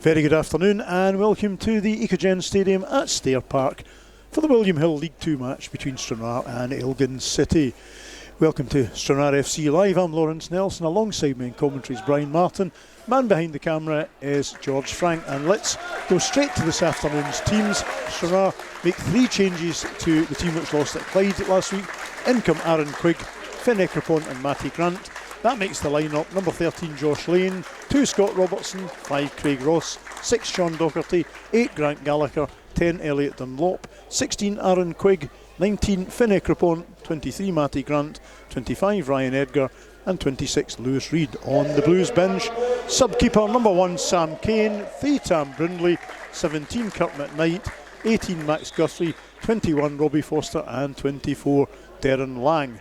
Very good afternoon and welcome to the Ecogen Stadium at Stair Park for the William Hill League 2 match between Stranraer and Elgin City. Welcome to Stranraer FC Live. I'm Laurence Nelson. Alongside me in commentary is Brian Martin. Man behind the camera is George Frank. And let's go straight to this afternoon's teams. Stranraer make 3 changes to the team which lost at Clyde last week. In come Aaron Quigg, Finn Eckerpont and Matty Grant. That makes the line-up: number 13 Josh Lane, 2 Scott Robertson, 5 Craig Ross, 6 Sean Docherty, 8 Grant Gallagher, 10 Elliot Dunlop, 16 Aaron Quigg, 19 Finn Eckerpont, 23 Matty Grant, 25 Ryan Edgar and 26 Lewis Reid. On the Blues bench, sub-keeper number 1 Sam Kane, 3 Tam Brindley, 17 Kurt McKnight, 18 Max Guthrie, 21 Robbie Foster and 24 Darren Lang.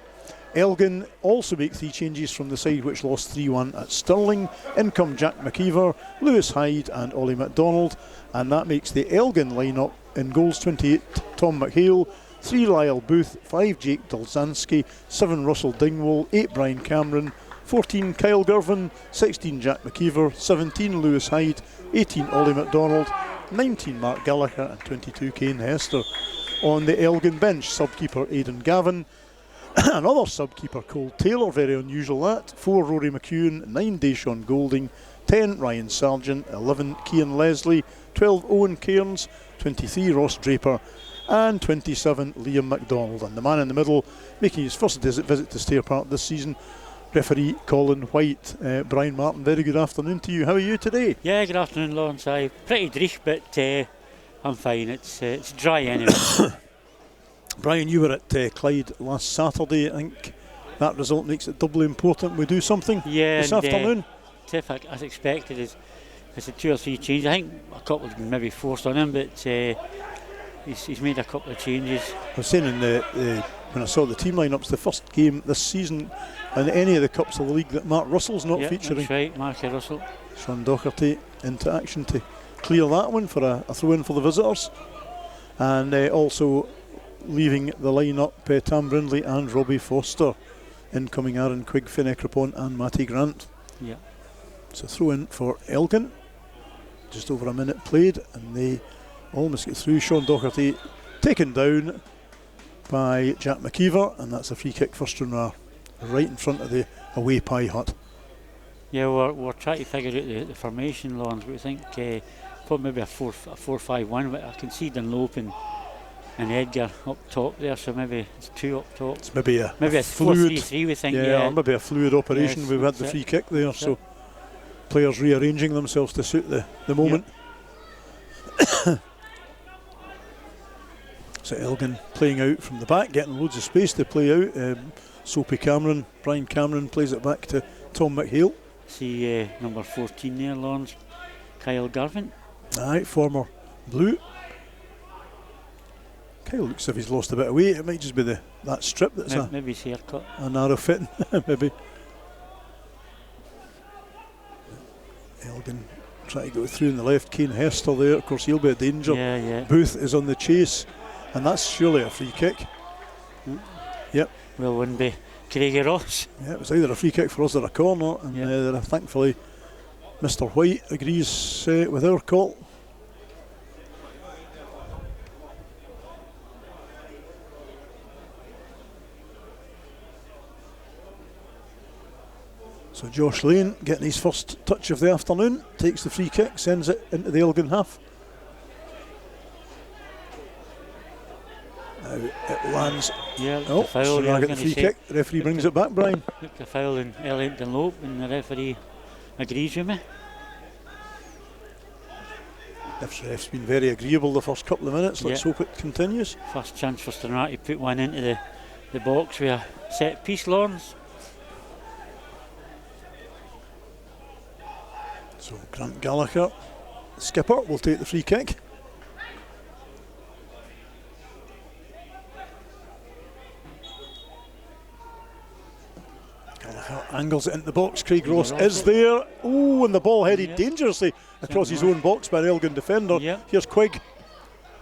Elgin also make 3 changes from the side which lost 3-1 at Stirling. In come Jack McKeever, Lewis Hyde and Ollie MacDonald, and that makes the Elgin line-up: in goals 28 Tom McHale, 3 Lyle Booth, 5 Jake Dolzanski, 7 Russell Dingwall, 8 Brian Cameron, 14 Kyle Girvin, 16 Jack McKeever, 17 Lewis Hyde, 18 Ollie MacDonald, 19 Mark Gallagher and 22 Kane Hester. On the Elgin bench, sub-keeper Aidan Gavin, another sub-keeper Cole Taylor, very unusual that, 4 Rory McEwen, 9 Deshaun Golding, 10 Ryan Sargent, 11 Cian Leslie, 12 Owen Cairns, 23 Ross Draper and 27 Liam MacDonald. And the man in the middle, making his first visit to Stair Park this season, referee Colin White. Brian Martin, very good afternoon to you. How are you today? Yeah, good afternoon, Laurence. Pretty dreich, but I'm fine. It's dry anyway. Brian, you were at Clyde last Saturday. I think that result makes it doubly important we do something this afternoon. Tiff, as expected, is a 2 or 3 changes. I think a couple have been maybe forced on him, but he's made a couple of changes. I was saying when I saw the team lineups, the first game this season in any of the cups of the league that Mark Russell's not featuring. That's right, Mark Russell. Sean Docherty into action to clear that one for a throw-in for the visitors. And also leaving the line-up, Tam Brindley and Robbie Foster. Incoming Aaron Quigg, Finn Eckerpont and Matty Grant. Yeah. So throw-in for Elgin. Just over a minute played and they almost get through. Sean Docherty taken down by Jack McKeever, and that's a free kick for Stranraer, right in front of the away pie hut. Yeah, we're trying to figure out the formation, Lawrence. We think put maybe a 4-5-1, but I can see Dunlop and Edgar up top there, so maybe it's 2 up top. It's maybe a fluid 4-3-3, we think. Yeah, or maybe a fluid operation. We've had the free kick there, so players rearranging themselves to suit the moment. Yep. So Elgin playing out from the back, getting loads of space to play out. Soapy Cameron, Brian Cameron plays it back to Tom McHale. See number 14 there, Lawrence, Kyle Girvin. Aye, former Blue. Kyle looks as if he's lost a bit of weight. It might just be that strip that's maybe his haircut. A narrow fitting, maybe. Elgin trying to go through in the left. Kane Hester there, of course he'll be a danger. Yeah. Booth is on the chase, and that's surely a free kick. Yep. Well, wouldn't be Craig Ross. Yeah, it was either a free kick for us or a corner, and thankfully Mr. White agrees with our call. So Josh Lane getting his first touch of the afternoon, takes the free kick, sends it into the Elgin half. Now it lands. Yeah, the foul. Stranraer get the free kick. The referee brings it back, Brian. Look, the foul in Elliot Dunlop, and the referee agrees with me. The ref's been very agreeable the first couple of minutes. Let's hope it continues. First chance for Stranraer to put one into the box with a set piece, Lawrence. So Grant Gallagher, the skipper, will take the free kick. Gallagher angles it into the box. Craig Ross is there. Oh, and the ball headed dangerously across his own box by an Elgin defender. Here's Quigg.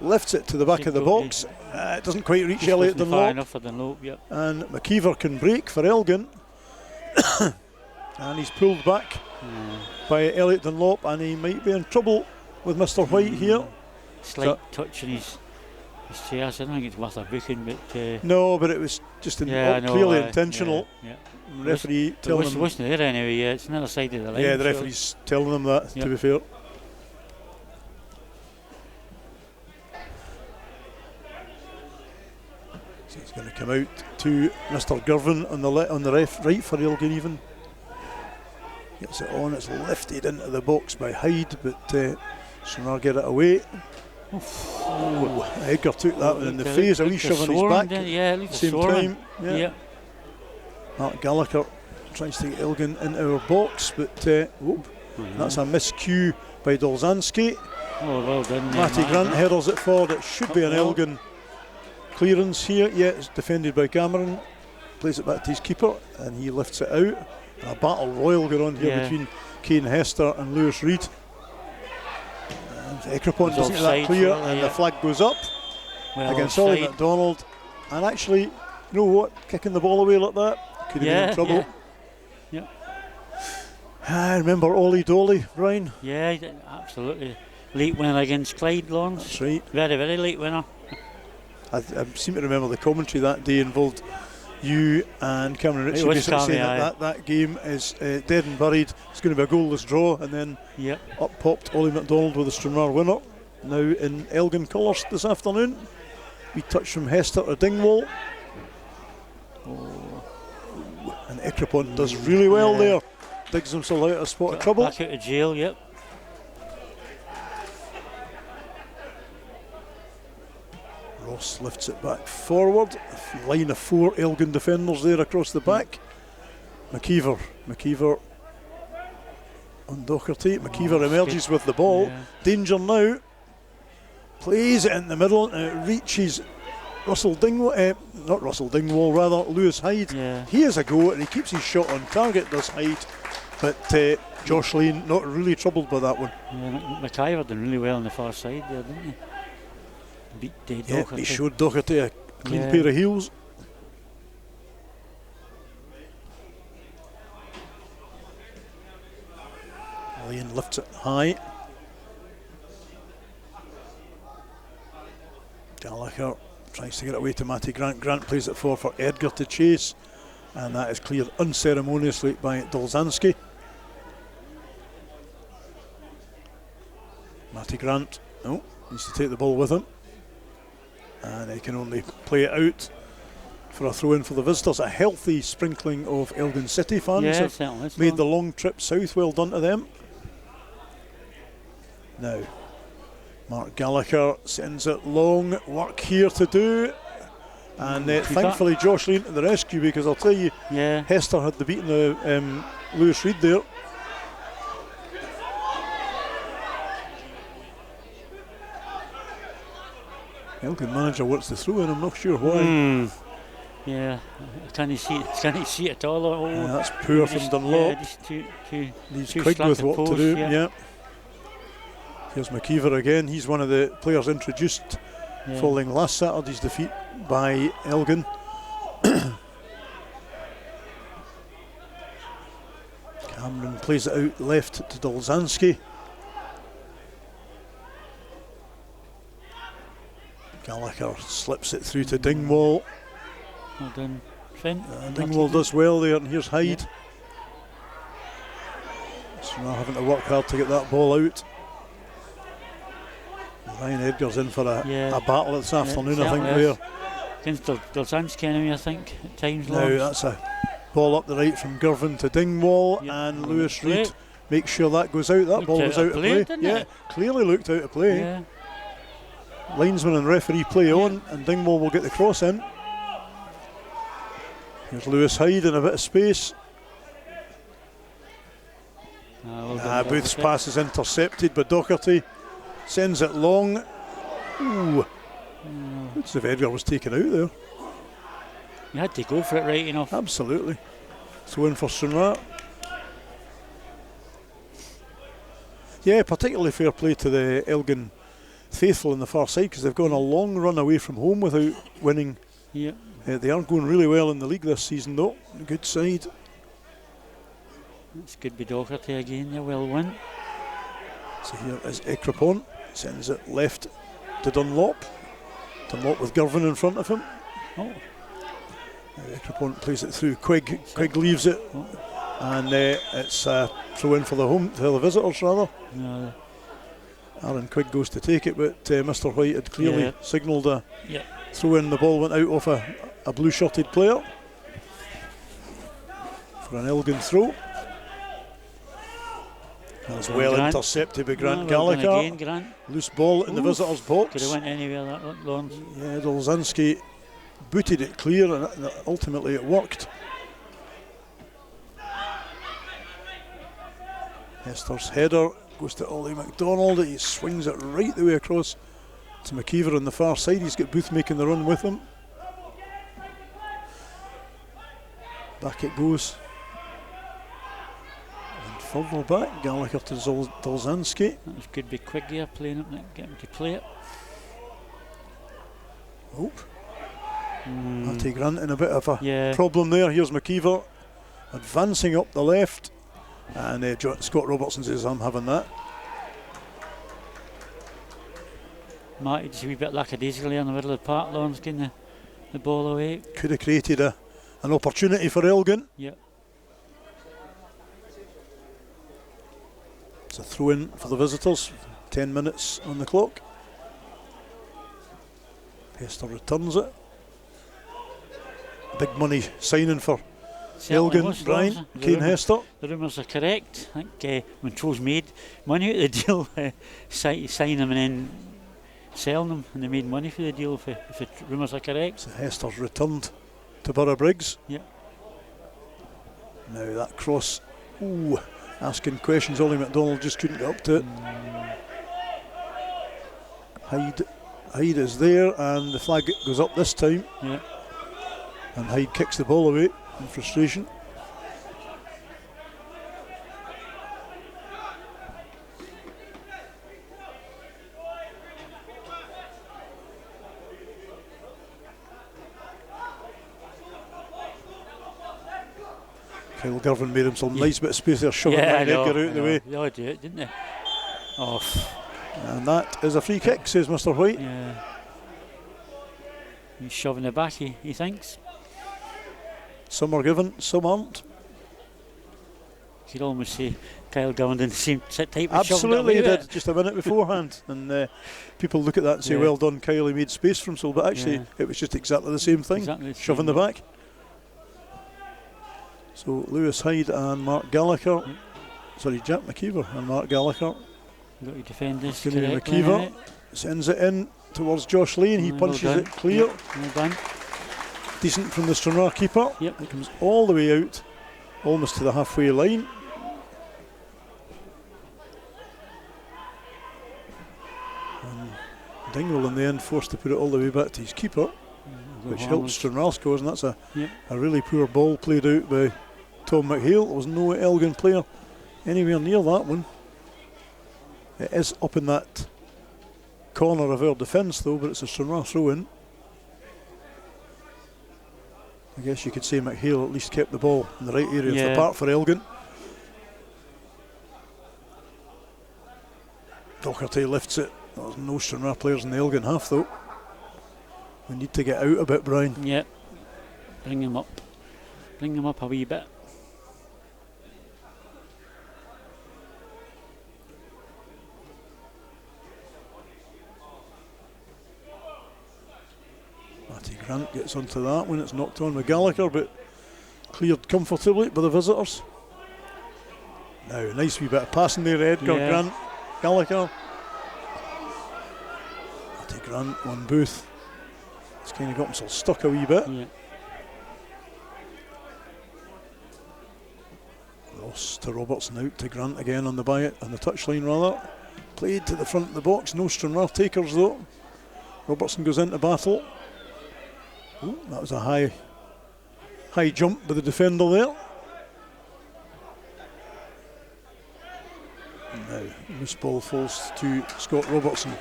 Lifts it to the back of the box. It doesn't quite reach Elliot Dunlop. And McKeever can break for Elgin. And he's pulled back by Elliot Dunlop, and he might be in trouble with Mr. White here. Slight touch in his chest. I don't think it's worth a booking, but no, but it was just clearly intentional. Yeah. Referee telling him. Wasn't there anyway. Yeah, it's another side of the line. Yeah, the referee's telling them that. To be fair. So he's going to come out to Mr. Girvan on the right for Elgin even. Gets it on, it's lifted into the box by Hyde, but Stranraer get it away. Edgar took that one in the face, a wee shove on his back at the same time. Yeah. Mark Gallagher tries to get Elgin into our box, but that's a miscue by Dolzanski. Oh, well done. Matty Grant headers it forward. It should be an Elgin clearance here. Yeah, it's defended by Cameron. Plays it back to his keeper, and he lifts it out. A battle royal going on here between Kane Hester and Lewis Reid. And Ekrapon doesn't get that clear, and the flag goes up against Ollie MacDonald. And actually, you know what? Kicking the ball away like that could have been in trouble. Yeah. I remember Ollie Dolly, Brian. Yeah, absolutely. Late winner against Clyde, Laurence. That's right. Very, very late winner. I seem to remember the commentary that day involved you and Cameron Ritchie basically saying that game is dead and buried. It's going to be a goalless draw, and then up popped Ollie MacDonald with the Stranraer winner. Now in Elgin colours this afternoon. We touch from Hester to Dingwall. And Ekrapon does really well there. Digs himself out of a spot of trouble. Back out of jail, Ross lifts it back forward. A line of 4 Elgin defenders there across the back. McKeever on Docherty. McKeever emerges with the ball. Danger now. Plays it in the middle, and it reaches Lewis Hyde. He has a go, and he keeps his shot on target, does Hyde. But Josh Lane not really troubled by that one. Yeah, McIver done really well on the far side there, didn't he? Beat Docherty. He showed Docherty a clean pair of heels. Lane lifts it high. Gallagher tries to get it away to Matty Grant. Grant plays it forward for Edgar to chase, and that is cleared unceremoniously by Dolzanski. Matty Grant needs to take the ball with him, and he can only play it out for a throw in for the visitors. A healthy sprinkling of Elgin City fans have made the long trip south. Well done to them. Now Mark Gallagher sends it long. Work here to do, and thankfully Josh Lane to the rescue, because I'll tell you, Hester had the beating of Lewis Reid there. Elgin manager wants the throw in, I'm not sure why. Yeah, can he see it at all? That's poor from Dunlop. He's quick with what to do. Here's McKeever again. He's one of the players introduced following last Saturday's defeat by Elgin. Cameron plays it out left to Dolzanski. Gallagher slips it through to Dingwall. Well done, Finn. Dingwall does well there, and here's Hyde. So now having to work hard to get that ball out. Ryan Edgar's in for a battle this afternoon, I think, there. Against Dolzanski enemy, I think, at times. Now that's a ball up the right from Girvan to Dingwall, and Lewis Reid makes sure that goes out. That ball was out of play. Clearly looked out of play. Linesman and referee play on, and Dingwall will get the cross in. Here's Lewis Hyde in a bit of space. Booth's pass is intercepted, but Docherty sends it long. Looks as if Edgar was taken out there. You had to go for it right enough. Absolutely. So in for Stranraer. Yeah, particularly fair play to the Elgin faithful on the far side, because they've gone a long run away from home without winning. They aren't going really well in the league this season, though. Good side. It's good by Doherty again, they're well won. So here is Ekrapon, sends it left to Dunlop. Dunlop with Girvan in front of him. Oh. Ekrapon plays it through Quigg. Quigg leaves it, and it's a throw in for the visitors rather. No. Aaron Quigg goes to take it, but Mr. White had clearly signalled a throw in. The ball went out off a blue-shirted player for an Elgin throw. That's well Grant. intercepted by Grant Well Gallagher. done again, Grant. Loose ball in the visitors' box. Could have went anywhere, that Laurence. Yeah, Dolzanski booted it clear, and ultimately it worked. Hester's header goes to Ollie MacDonald. He swings it right the way across to McKeever on the far side. He's got Booth making the run with him. Back it goes. And further back, Gallagher to Dolzanski. That was good by Quigg here, playing up, getting to play it. Oh. Matty Grant in a bit of a Yeah. problem there. Here's McKeever advancing up the left, and Scott Robertson says, I'm having that. Marty just a wee bit lackadaisical in the middle of the park, Laurence getting the ball away. Could have created an opportunity for Elgin. Yeah. It's a throw in for the visitors. 10 minutes on the clock. Hester returns it. Big money signing for Certainly Elgin, was, Brian. Laurence. Kane Hester. The rumours are correct. I think when Troll's made money out of the deal, sign them and then selling them, and they made money for the deal if the rumours are correct. So Hester's returned to Borough Briggs. Yeah. Now that cross, asking questions. Ollie MacDonald just couldn't get up to it. Hyde is there, and the flag goes up this time. Yeah. And Hyde kicks the ball away in frustration. Kyle Girvan made himself a nice bit of space there, shoving Ryan Edgar out of the way. They all do it, didn't they? Oh. And that is a free kick, says Mr. White. Yeah. He's shoving it back, he thinks. Some are given, some aren't. You could almost say Kyle Girvan did the same type of Absolutely, he shoving it away did, just a minute beforehand. And people look at that and say, well done, Kyle, he made space for himself. But actually, it was just exactly the same thing, exactly shoving the back. So Lewis Hyde and Mark Gallagher, sorry, Jack McKeever and Mark Gallagher. Got to defend this Kenny correctly. McKeever sends it in towards Josh Lane. He punches it clear. Well done. Decent from the Stranraer keeper. Yep. It comes all the way out, almost to the halfway line. And Dingwall in the end forced to put it all the way back to his keeper, which helps Stranraer scores, and that's a really poor ball played out by Tom McHale. There was no Elgin player anywhere near that one. It is up in that corner of our defence though, but it's a Stranraer throw in. I guess you could say McHale at least kept the ball in the right area of the park for Elgin. Doherty lifts it. There's no Stranraer players in the Elgin half though. We need to get out a bit, Brian. Yeah. Bring him up. Bring him up a wee bit. Matty Grant gets onto that when it's knocked on with Gallagher, but cleared comfortably by the visitors. Now, nice wee bit of passing there, Edgar, Grant, Gallagher. Matty Grant, one Booth. He's kind of got himself stuck a wee bit. Yeah. Ross to Robertson, out to Grant again on the touchline rather. Played to the front of the box, no Stranraer takers though. Robertson goes into battle. Ooh, that was a high jump by the defender there. Now, loose ball falls to Scott Robertson.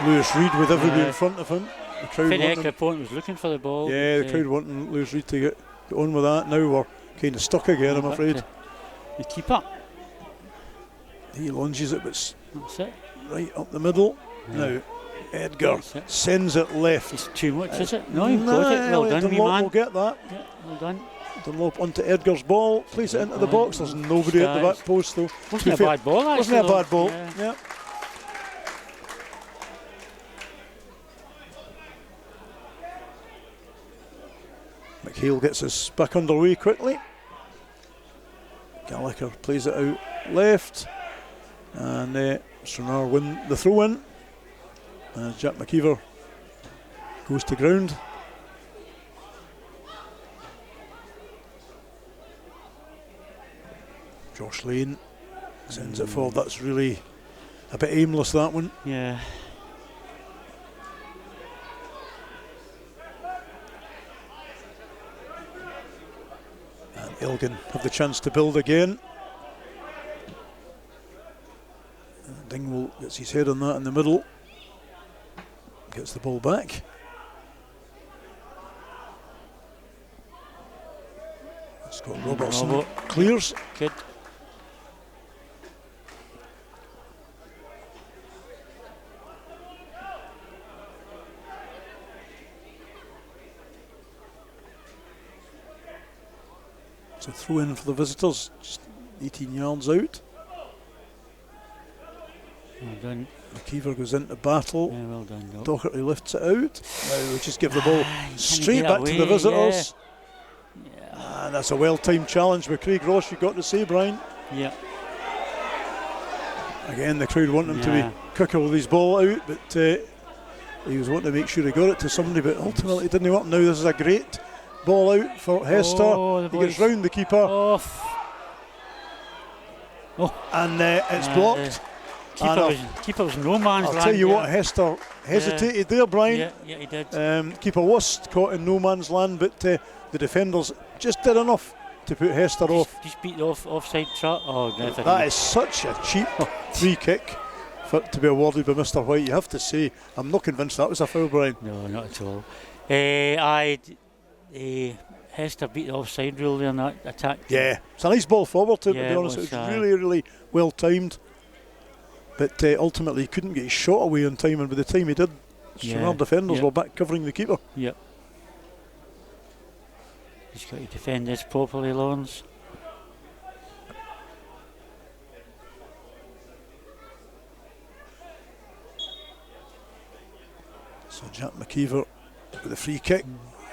Lewis Reid with everybody in front of him. The crowd Ekrapon was looking for the ball. Yeah, the crowd wanting Lewis Reid to get on with that. Now we're kind of stuck again, I'm afraid. The keeper. He lunges it, but That's it. right up the middle. Yeah. Now, Edgar sends it left. It's too much, is it? No, you've got it. Well done, wee Dunlop man. will get that. Yeah, well done. Dunlop onto Edgar's ball, plays it into the box. There's nobody at the back post though. Wasn't a bad ball, actually. Wasn't a bad ball. Yeah. McHale gets us back underway quickly. Gallagher plays it out left, and Stranraer win the throw in. Jack McKeever goes to ground. Josh Lane sends it forward. That's really a bit aimless, that one. Yeah. And Elgin have the chance to build again. Dingwall gets his head on that in the middle. Gets the ball back. Scott Robertson clears. Good. So throw in for the visitors, just 18 yards out. Well done. McKeever goes into battle. Yeah, well done, Doc. Doherty lifts it out. Now we just give the ball straight back away, to the visitors. Yeah. And that's a well-timed challenge with Craig Ross, you've got to say, Brian. Yeah. Again, the crowd want him to be quicker with his ball out, but he was wanting to make sure he got it to somebody, but ultimately it didn't work. Now this is a great ball out for Hester. Oh, he gets round the keeper. And it's blocked. Keeper was no man's land. I'll tell you what, Hester hesitated there, Brian. Yeah, he did. Keeper was caught in no man's land, but the defenders just did enough to put Hester off. Just beat the offside trap. Oh, that is such a cheap free kick to be awarded by Mr. White. You have to say, I'm not convinced that was a foul, Brian. No, not at all. Hester beat the offside rule there in that attack. Yeah, it's a nice ball forward to be honest. It was really, really well timed. But ultimately he couldn't get his shot away on time, and by the time he did, Stranraer defenders were back covering the keeper. Yep. He's got to defend this properly, Laurence. So Jack McKeever with the free kick,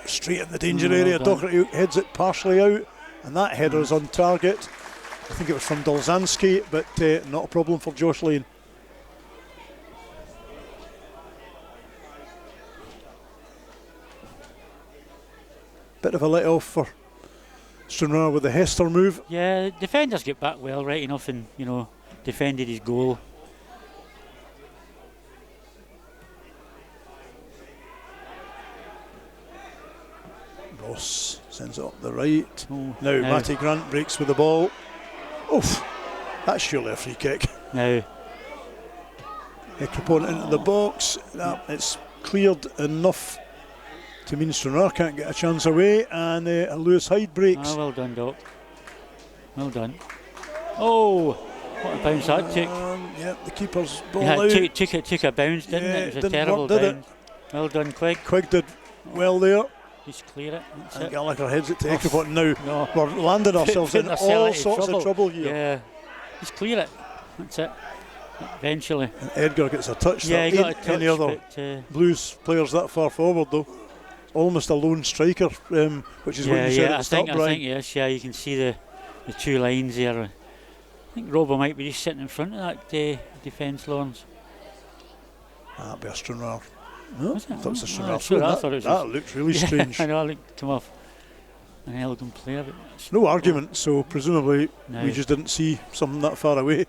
straight in the danger area. Doherty heads it partially out, and that header is on target. I think it was from Dolzanski, but not a problem for Josh Lane. Bit of a let off for Stranraer with the Hester move. Yeah, defenders get back well, right enough, and defended his goal. Ross sends it up the right. Now Matty Grant breaks with the ball. Oof, that's surely a free kick. Now Ekrapon into the box. It's cleared enough to mean Stranraer can't get a chance away, and Lewis Hyde breaks. Well done, Doc. Well done. Oh, what a bounce that took. Yeah, the keeper's ball out. Took a bounce, didn't it? It was a terrible bounce. Well done, Quigg. Quigg did well there. Just clear it. And Gallagher heads it to Ekrapon. Now we're landing ourselves in all sorts of trouble here. Yeah, just clear it. That's it. Eventually. And Edgar gets a touch. Yeah, he got a touch. Any other Blues players that far forward though? Almost a lone striker, which is what you said at the start, Brian. I think yes, you can see the two lines there. I think Robbo might be just sitting in front of that defence, Laurence. That'd be a Stranraer. No, I thought it was a Stranraer. That looked really strange. I know, it looked come off an Elgin player. But no argument, so presumably we just didn't see something that far away.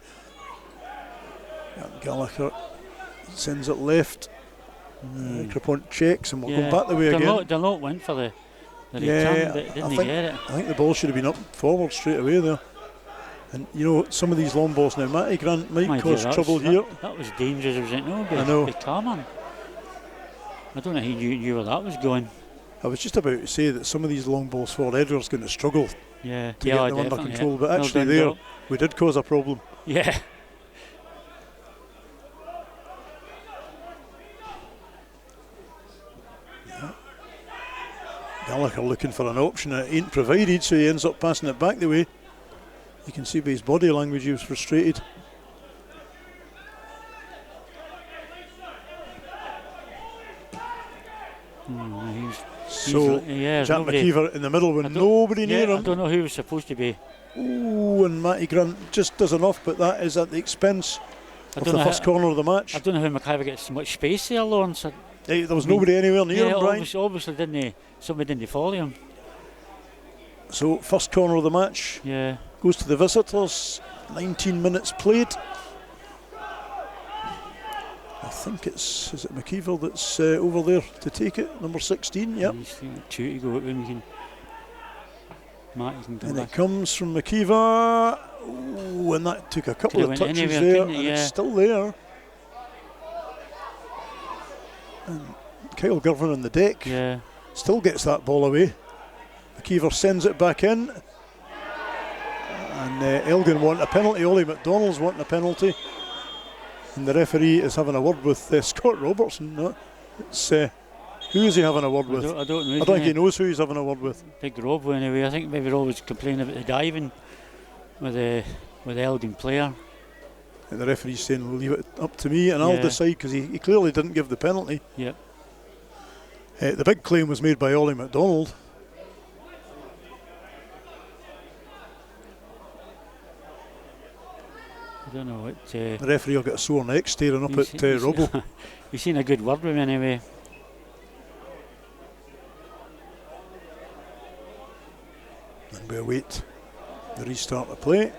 Gallagher sends it left. Ekrapon checks, and we'll go back the way again. Dunlop went for the return, but didn't get it. I think the ball should have been up forward straight away there. And some of these long balls now, Matty Grant might cause trouble here. That was dangerous, was it? No, I know. Carman. I don't know who knew where that was going. I was just about to say that some of these long balls forward, Edgar's going to struggle Yeah, to yeah, get them under definitely, control. yeah. But Well actually done, there, Doc. we did cause a problem. Yeah. Gallagher looking for an option, and it ain't provided, so he ends up passing it back the way. You can see by his body language he was frustrated. So yeah, Jack nobody, McKeever in the middle with nobody yeah, near I him. don't know who was supposed to be. Ooh, and Matty Grant just does enough, but that is at the expense of the first corner of the match. I don't know how McIver gets so much space there, Laurence. There was nobody anywhere near him, Brian. Obviously somebody didn't follow him. So first corner of the match goes to the visitors. 19 minutes played. I think is it McKeever that's over there to take it, number 16, yep. Two to go when we can. Matt, can and it comes from McKeever. Ooh, and that took a couple of touches there, and it's still there. And Kyle Girvan on the deck still gets that ball away. McKeever sends it back in. And Elgin want a penalty. Ollie McDonald's wanting a penalty. And the referee is having a word with Scott Robertson. No, it's, who is he having a word with? I don't know. I don't think he knows who he's having a word with. Big Rob anyway. I think maybe Rob was complaining about the diving with the Elgin player. And the referee's saying, we'll leave it up to me and I'll decide, because he clearly didn't give the penalty. Yep. The big claim was made by Ollie McDonald. I don't know what. The referee will get a sore neck staring up at Robbo. He's seen a good word with him anyway. And we await the restart of play.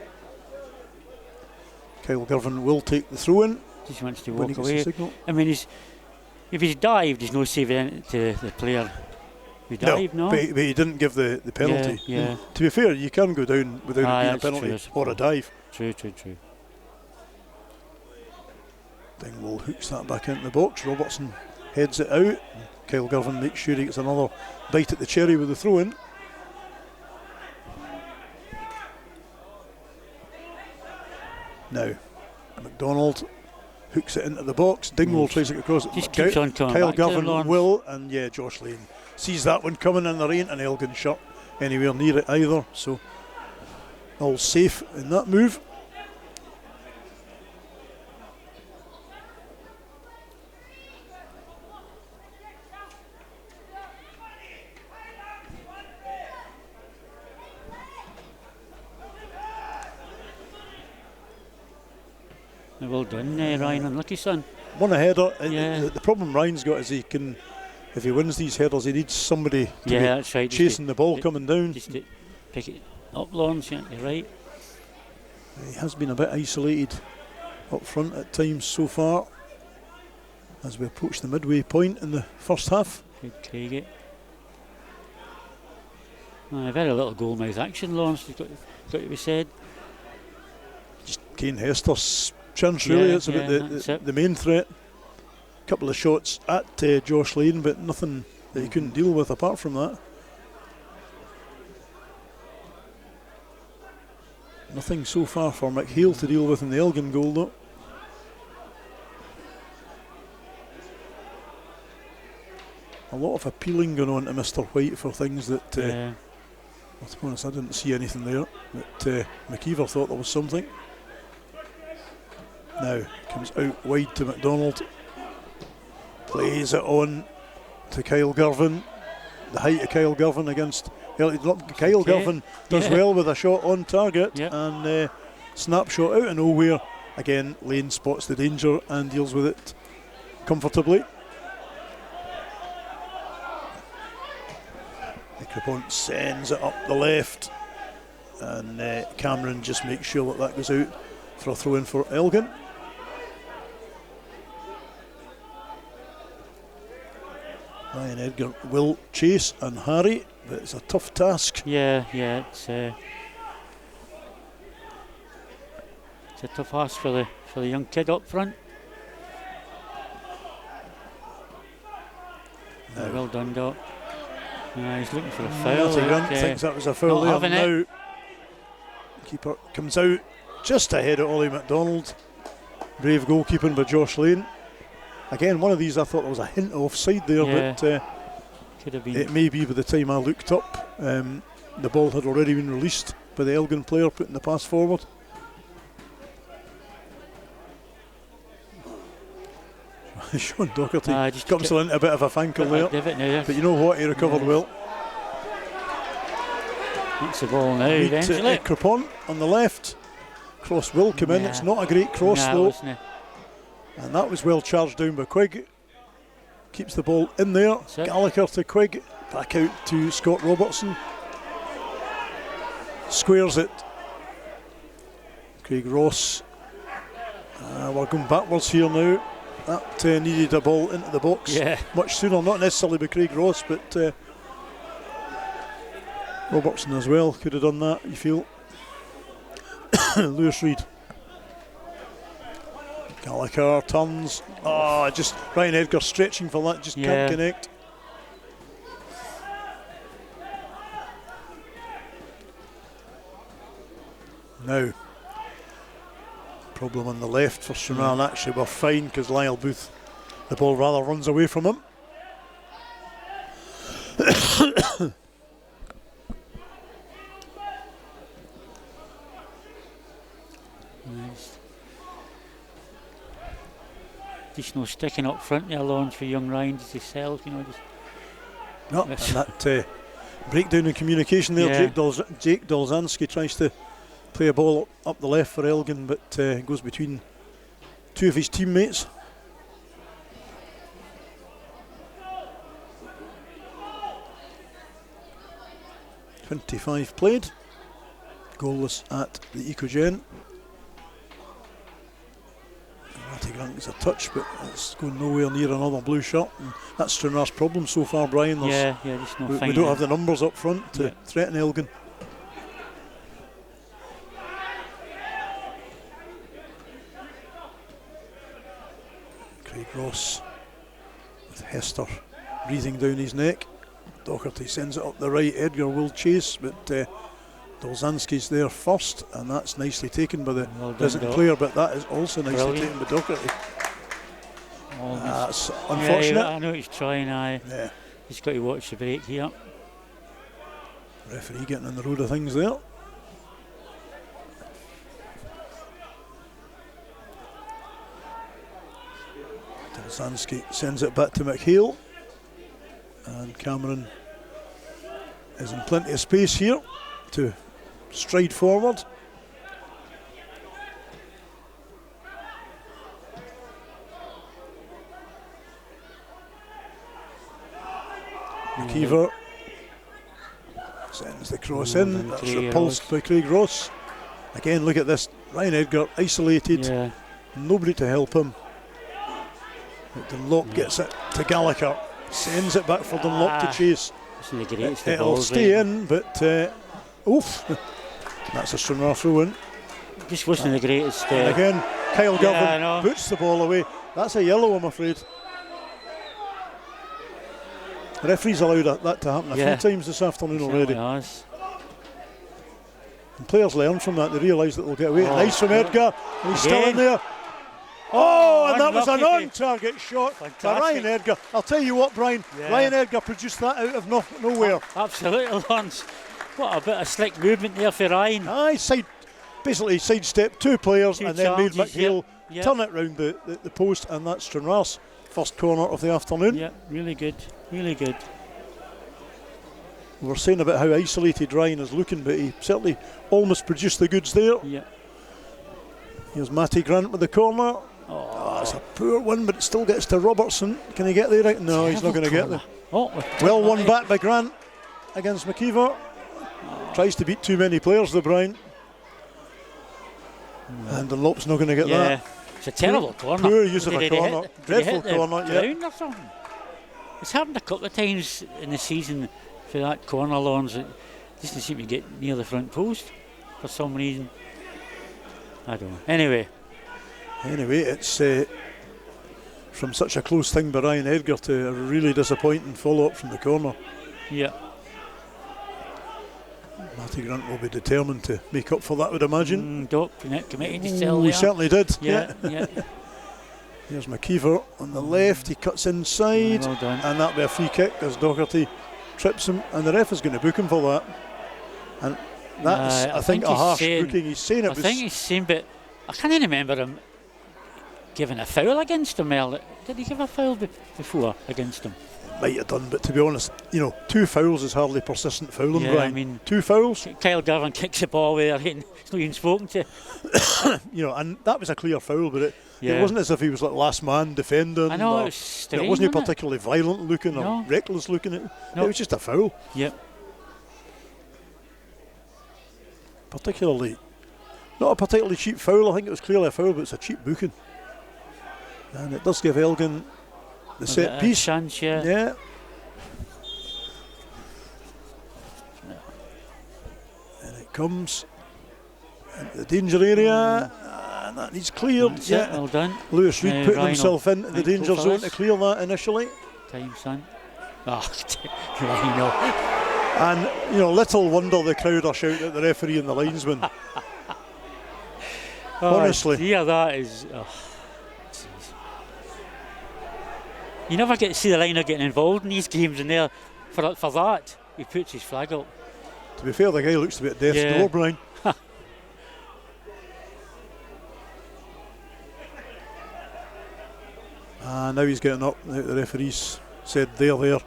Kyle Girvan will take the throw in. Just wants to walk away. I mean, if he's dived, he's no saving to the player who dived, no? But he didn't give the penalty. Yeah. To be fair, you can go down without it being a penalty or a dive. True. Dingwall hooks that back into the box. Robertson heads it out. Kyle Girvan makes sure he gets another bite at the cherry with the throw in. Now, McDonald hooks it into the box. Dingwall tries to get across it. Just keeps on coming Kyle back to him, Girvan will, and Josh Lane sees that one coming, and there ain't an Elgin shirt anywhere near it either. So, all safe in that move. Well done, Ryan, unlucky son. Won a header. The problem Ryan's got is he can, if he wins these headers, he needs somebody to be that's right, chasing the ball coming down. Just to pick it up, Laurence, you're right. He has been a bit isolated up front at times so far as we approach the midway point in the first half. Good Craigie. Very little goal-mouth action, Laurence, got to be said. Just Kane Hester's chance, really. It's about the main threat. A couple of shots at Josh Lane, but nothing that he couldn't deal with apart from that. Nothing so far for McHale to deal with in the Elgin goal, though. A lot of appealing going on to Mr. White for things that, to be honest, I didn't see anything there. But McKeever thought there was something. Now comes out wide to McDonald. Plays it on to Kyle Girvan. The height of Kyle Girvan against Kyle Girvan does well with a shot on target, and snapshot out of nowhere. Again, Lane spots the danger and deals with it comfortably. Crepont sends it up the left, and Cameron just makes sure that goes out for a throw in for Elgin. Ryan Edgar will chase and harry, but it's a tough task. It's a tough task for the young kid up front. Well done, Doc. He's looking for a foul. Matty Grant thinks that was a foul there. Now, keeper comes out just ahead of Ollie McDonald. Brave goalkeeping by Josh Lane. Again, one of these I thought there was a hint of offside there, but could have been. It may be by the time I looked up, the ball had already been released by the Elgin player putting the pass forward. Sean Docherty comes into a bit of a fankle there, but you know what, he recovered well. That's the ball now, eventually. Crepon on the left. Cross will come in. It's not a great cross though. And that was well charged down by Quigg. Keeps the ball in there. Gallagher to Quigg. Back out to Scott Robertson. Squares it. Craig Ross. We're going backwards here now. That needed a ball into the box much sooner. Not necessarily by Craig Ross, but Robertson as well could have done that, you feel. Lewis Reid. Gallagher turns. Just Ryan Edgar stretching for that, just can't connect. Now, problem on the left for Stranraer, and actually we're fine because Lyle Booth, the ball rather runs away from him. Nice. Just no sticking up front there, Laurence, for young Ryan just to sell, you know. No, and that breakdown in communication there. Jake Dolzanski tries to play a ball up the left for Elgin, but goes between two of his teammates. .25 played. Goalless at the Ecogen. Matty Grant gets a touch, but it's going nowhere near another blue shirt. And that's Stranraer's problem so far, Brian. Just no we don't have the numbers up front to threaten Elgin. Craig Ross with Hester breathing down his neck. Docherty sends it up the right. Edgar will chase, but Dolzanski's there first, and that's nicely taken by the resident player, but that is also nicely taken by Docherty. That's unfortunate. I know he's trying. He's got to watch the break here. Referee getting in the road of things there. Dolzanski sends it back to McHale, and Cameron is in plenty of space here to stride forward. McKeever sends the cross in. That's repulsed by Craig Ross. Again, look at this. Ryan Edgar isolated. Nobody to help him. But Dunlop gets it to Gallagher. Sends it back for Dunlop to chase. It'll stay in, but oof. That's a Stranraer throw in. This wasn't the greatest. And again, Kyle Girvan puts the ball away. That's a yellow, I'm afraid. The referee's allowed that to happen a few times this afternoon already. And players learn from that, they realise that they'll get away. Nice from Edgar, and he's still in there. And that was a non-target shot by Ryan Edgar. I'll tell you what, Brian, Ryan Edgar produced that out of nowhere. Absolutely, Laurence. What a bit of slick movement there for Ryan. Basically sidestepped two players and then made McHale turn it round the post, and that's Stranraer's first corner of the afternoon. Yeah, really good, really good. We were saying about how isolated Ryan is looking, but he certainly almost produced the goods there. Yeah. Here's Matty Grant with the corner. That's a poor one, but it still gets to Robertson. Can he get there? Right? No, he's not going to get there. Well won back by Grant against McKeever. Tries to beat too many players, though, Brian. And Dunlop's not going to get that. It's a terrible corner. Poor use of a corner. Dreadful corner, or something. It's happened a couple of times in the season for that corner, Laurence. It doesn't seem to get near the front post for some reason. I don't know. Anyway, it's from such a close thing by Ryan Edgar to a really disappointing follow-up from the corner. Yeah. Matty Grant will be determined to make up for that, I would imagine. Doc committed to sell He there. certainly did. Yeah. Here's McKeever on the left. He cuts inside, Well done. and that'll be a free kick as Doherty trips him, and the ref is going to book him for that. And that's, I think, a harsh booking. He's saying it I think he's saying, but I can't remember him giving a foul against him earlier. Did he give a foul before against him? Might have done, but to be honest, 2 fouls is hardly persistent fouling, Yeah, Brian. I mean, 2 fouls. Kyle Garvin kicks the ball where he's not even spoken to. And that was a clear foul, but it Yeah. wasn't as if he was like last man defending. I know, or, it was strange, wasn't he wasn't it? particularly violent looking or No. reckless looking. It No. was just a foul. Yep. Not a particularly cheap foul. I think it was clearly a foul, but it's a cheap booking. And it does give Elgin the set piece. Chance, yeah. Yeah. And it comes into the danger area, and that needs cleared. That's it, well done. Lewis Reed putting Ryan himself into the danger for zone us. to clear that initially. Time, son. Oh, Rhino. And, little wonder the crowd are shouting at the referee and the linesman. Honestly. Yeah, that is. Oh, jeez. You never get to see the liner getting involved in these games, and there for that he puts his flag up. To be fair, the guy looks to be at death's Yeah. door, Brian. Now he's getting up. The referee's said there.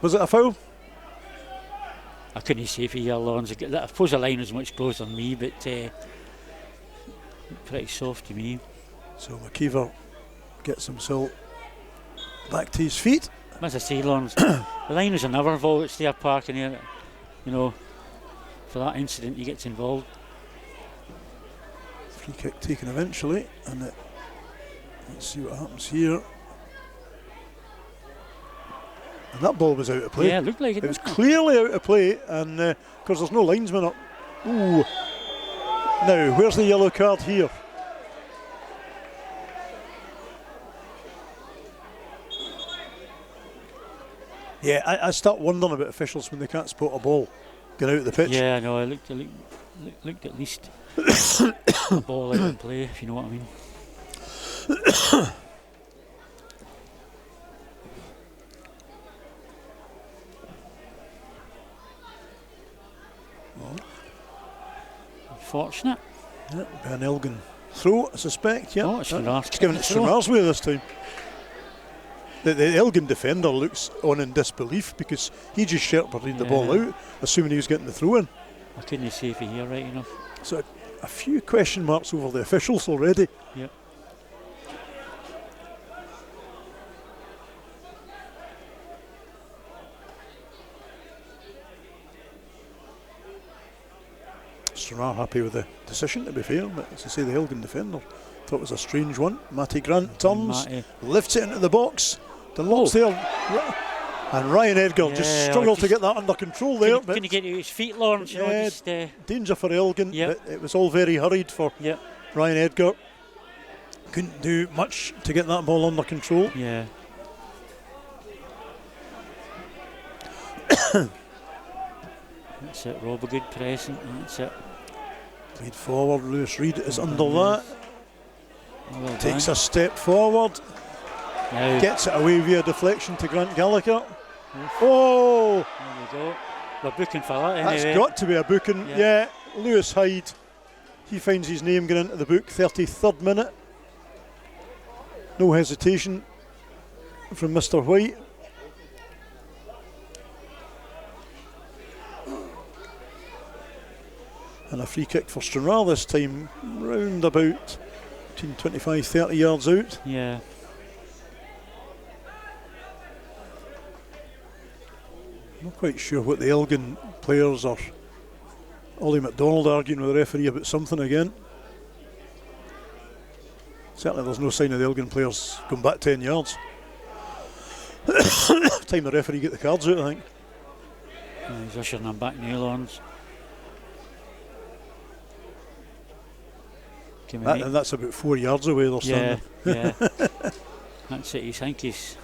Was it a foul? I couldn't say for you, Laurence. I suppose the line was much closer than me, but pretty soft to me. So McKeever gets himself back to his feet. As I say, Laurence, the line was another involved at Stair Park, and here, for that incident, he gets involved. Free kick taken eventually, and let's see what happens here. And that ball was out of play. Yeah, it looked like it. It was clearly out of play, and because there's no linesman up. Ooh. Now, where's the yellow card here? Yeah, I start wondering about officials when they can't spot a ball going out of the pitch. Yeah, I know. It looked at least a ball out of play, if you know what I mean. Unfortunate. Yeah, an Elgin throw, I suspect. Yeah, Oh, it's Stranraer. It's giving it Stranraer's way this time. The Elgin defender looks on in disbelief because he just shepherded the ball out, assuming he was getting the throw in. I couldn't say if here right enough. So a few question marks over the officials already. Yep. Stranraer happy with the decision, to be fair, but as I say, the Elgin defender thought it was a strange one. Matty Grant turns, lifts it into the box, Dunlop's there, and Ryan Edgar just struggled to get that under control there. Couldn't get to his feet, Laurence. Danger for Elgin, but it was all very hurried for Ryan Edgar. Couldn't do much to get that ball under control. Yeah. That's it, Rob, a good pressing. That's it. Lead forward, Lewis Reed is under that. Well Takes done. a step forward. Now, Gets it away via deflection to Grant Gallagher. Oh! There we go. We're booking for that anyway. That's got to be a booking. Yeah, Lewis Hyde. He finds his name going into the book. 33rd minute. No hesitation from Mr. White. And a free kick for Stranraer this time, round about between 25-30 yards out. Yeah. Not quite sure what the Elgin players are. Ollie McDonald arguing with the referee about something again. Certainly there's no sign of the Elgin players going back 10 yards. Time the referee get the cards out, I think. He's ushering them back now, Laurence. And that's about 4 yards away they're standing. Yeah. That's it. I think he's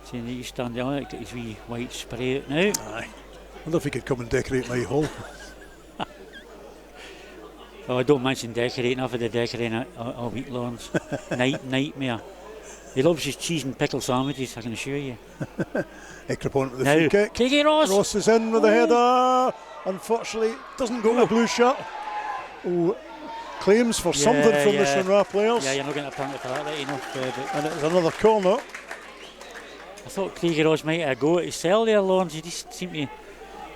Seeing that you stand there, got his wee white spray out now. Aye. Wonder if he could come and decorate my hall. Oh, I don't mention decorating. I've had the decorating all week, Laurence. Nightmare. He loves his cheese and pickle sandwiches, I can assure you. Ekrapon with the Now, free kick. Craigie Ross. Ross is in with the header. Unfortunately, doesn't go to the blue shirt. Oh, claims for something from the Stranraer players. Yeah, you're not getting a penalty for that, right enough. And it's another corner. I thought Craigie Ross might have a go at his cell there, Laurence. He just seemed to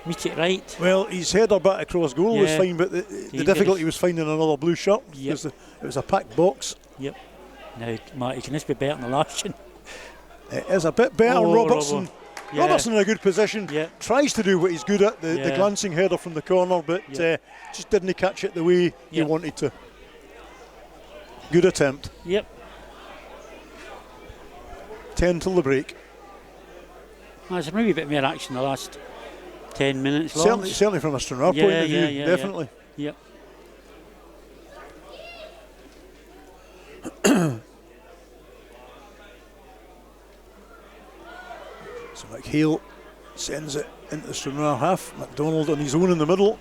meet it right. Well, his header back across goal was fine, but the difficulty was finding another blue shirt. Yep. Because it was a packed box. Yep. Now, Marty, can this be better than the last one? It is a bit better. Robertson. Yeah. Robertson in a good position. Yeah. Tries to do what he's good at, the glancing header from the corner, but just didn't catch it the way he wanted to. Good attempt. Yep. 10 till the break. There's maybe a bit more action the last 10 minutes. Certainly from a Stranraer point of view, definitely. Yep. So McHale sends it into the Stranraer half. McDonald on his own in the middle,